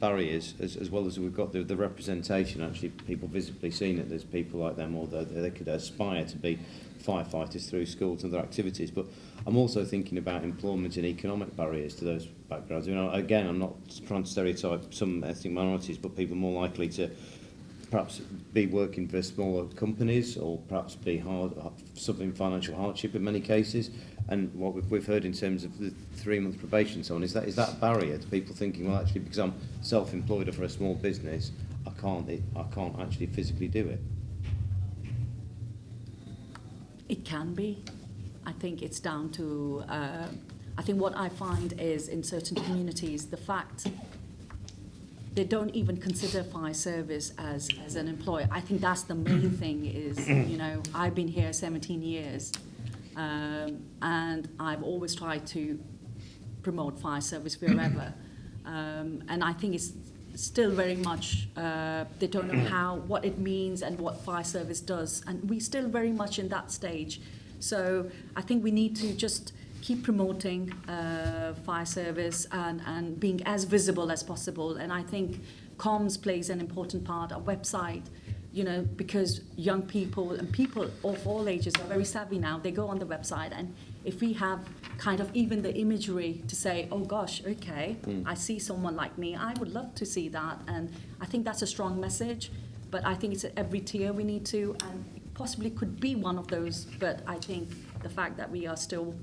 barriers, as well as we've got the representation, actually people visibly seeing that there's people like them, or they could aspire to be firefighters through schools and other activities. But I'm also thinking about employment and economic barriers to those backgrounds. Again, I'm not trying to stereotype some ethnic minorities, but people more likely to perhaps be working for smaller companies, or perhaps be suffering financial hardship in many cases. And what we've heard in terms of the 3-month probation and so on, is that a barrier to people thinking, well, actually, because I'm self-employed or for a small business, I can't actually physically do it? It can be. I think it's down to, I think what I find is in certain communities, the fact they don't even consider fire service as an employer. I think that's the main thing is, I've been here 17 years and I've always tried to promote fire service wherever. And I think it's still very much, they don't know what it means and what fire service does. And we're still very much in that stage. So I think we need to just keep promoting fire service and being as visible as possible. And I think comms plays an important part, a website, because young people and people of all ages are very savvy now. They go on the website, and if we have kind of even the imagery to say, oh gosh, okay, I see someone like me, I would love to see that. And I think that's a strong message, but I think it's at every tier we need to, and it possibly could be one of those, but I think the fact that we are still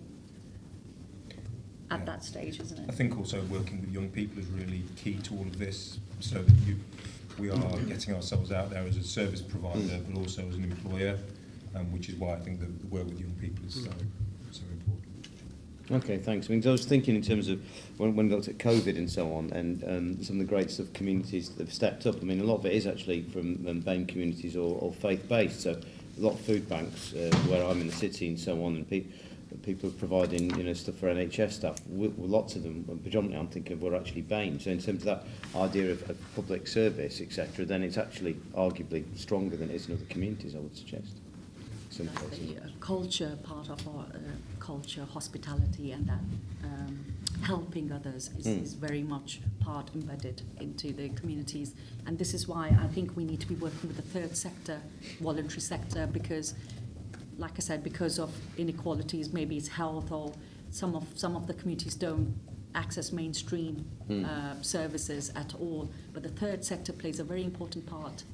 at that stage, isn't it? I think also working with young people is really key to all of this, so that we are getting ourselves out there as a service provider, but also as an employer, which is why I think the work with young people is so important. Okay, thanks. I mean, 'cause I was thinking in terms of when we looked at COVID and so on, and some of the great sort of communities that have stepped up. I mean, a lot of it is actually from BAME communities or faith-based. So a lot of food banks where I'm in the city and so on, and people are providing, you know, stuff for NHS staff. Lots of them, predominantly I'm thinking of, were actually BAME. So in terms of that idea of public service, etc., then it's actually arguably stronger than it is in other communities, I would suggest. Some places. The culture part of our culture, hospitality, and that helping others is very much part embedded into the communities. And this is why I think we need to be working with the third sector, voluntary sector, because, like I said, because of inequalities, maybe it's health, or some of the communities don't access mainstream services at all. But the third sector plays a very important part.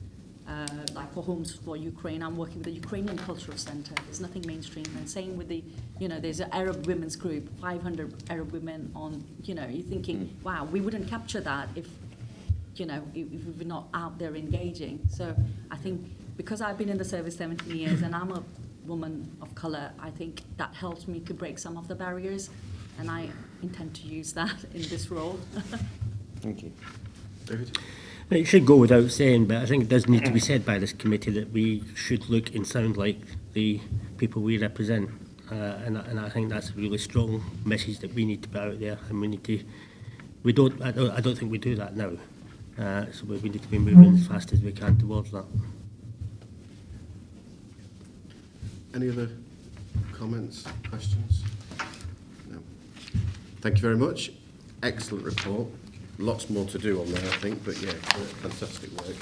Like for Homes for Ukraine, I'm working with the Ukrainian Cultural Centre. There's nothing mainstream. And same with the, you know, there's an Arab women's group, 500 Arab women on, you know, you're thinking, wow, we wouldn't capture that if, you know, if we're not out there engaging. So I think because I've been in the service 17 years and I'm a woman of colour, I think that helps me to break some of the barriers. And I intend to use that in this role. Thank you. David? It should go without saying, but I think it does need to be said by this committee that we should look and sound like the people we represent. And I think that's a really strong message that we need to put out there, and we need to. I don't think we do that now. So we need to be moving as fast as we can towards that. Any other comments, questions? No. Thank you very much. Excellent report. Lots more to do on there, I think, but yeah, fantastic work.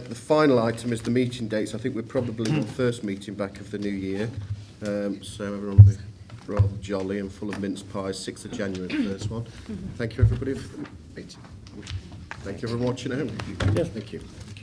The final item is the meeting dates. I think we're probably the first meeting back of the new year, so everyone will be rather jolly and full of mince pies. 6th of January, the first one. Thank you, everybody, for the meeting. Thank you, everyone watching at home. Thank you.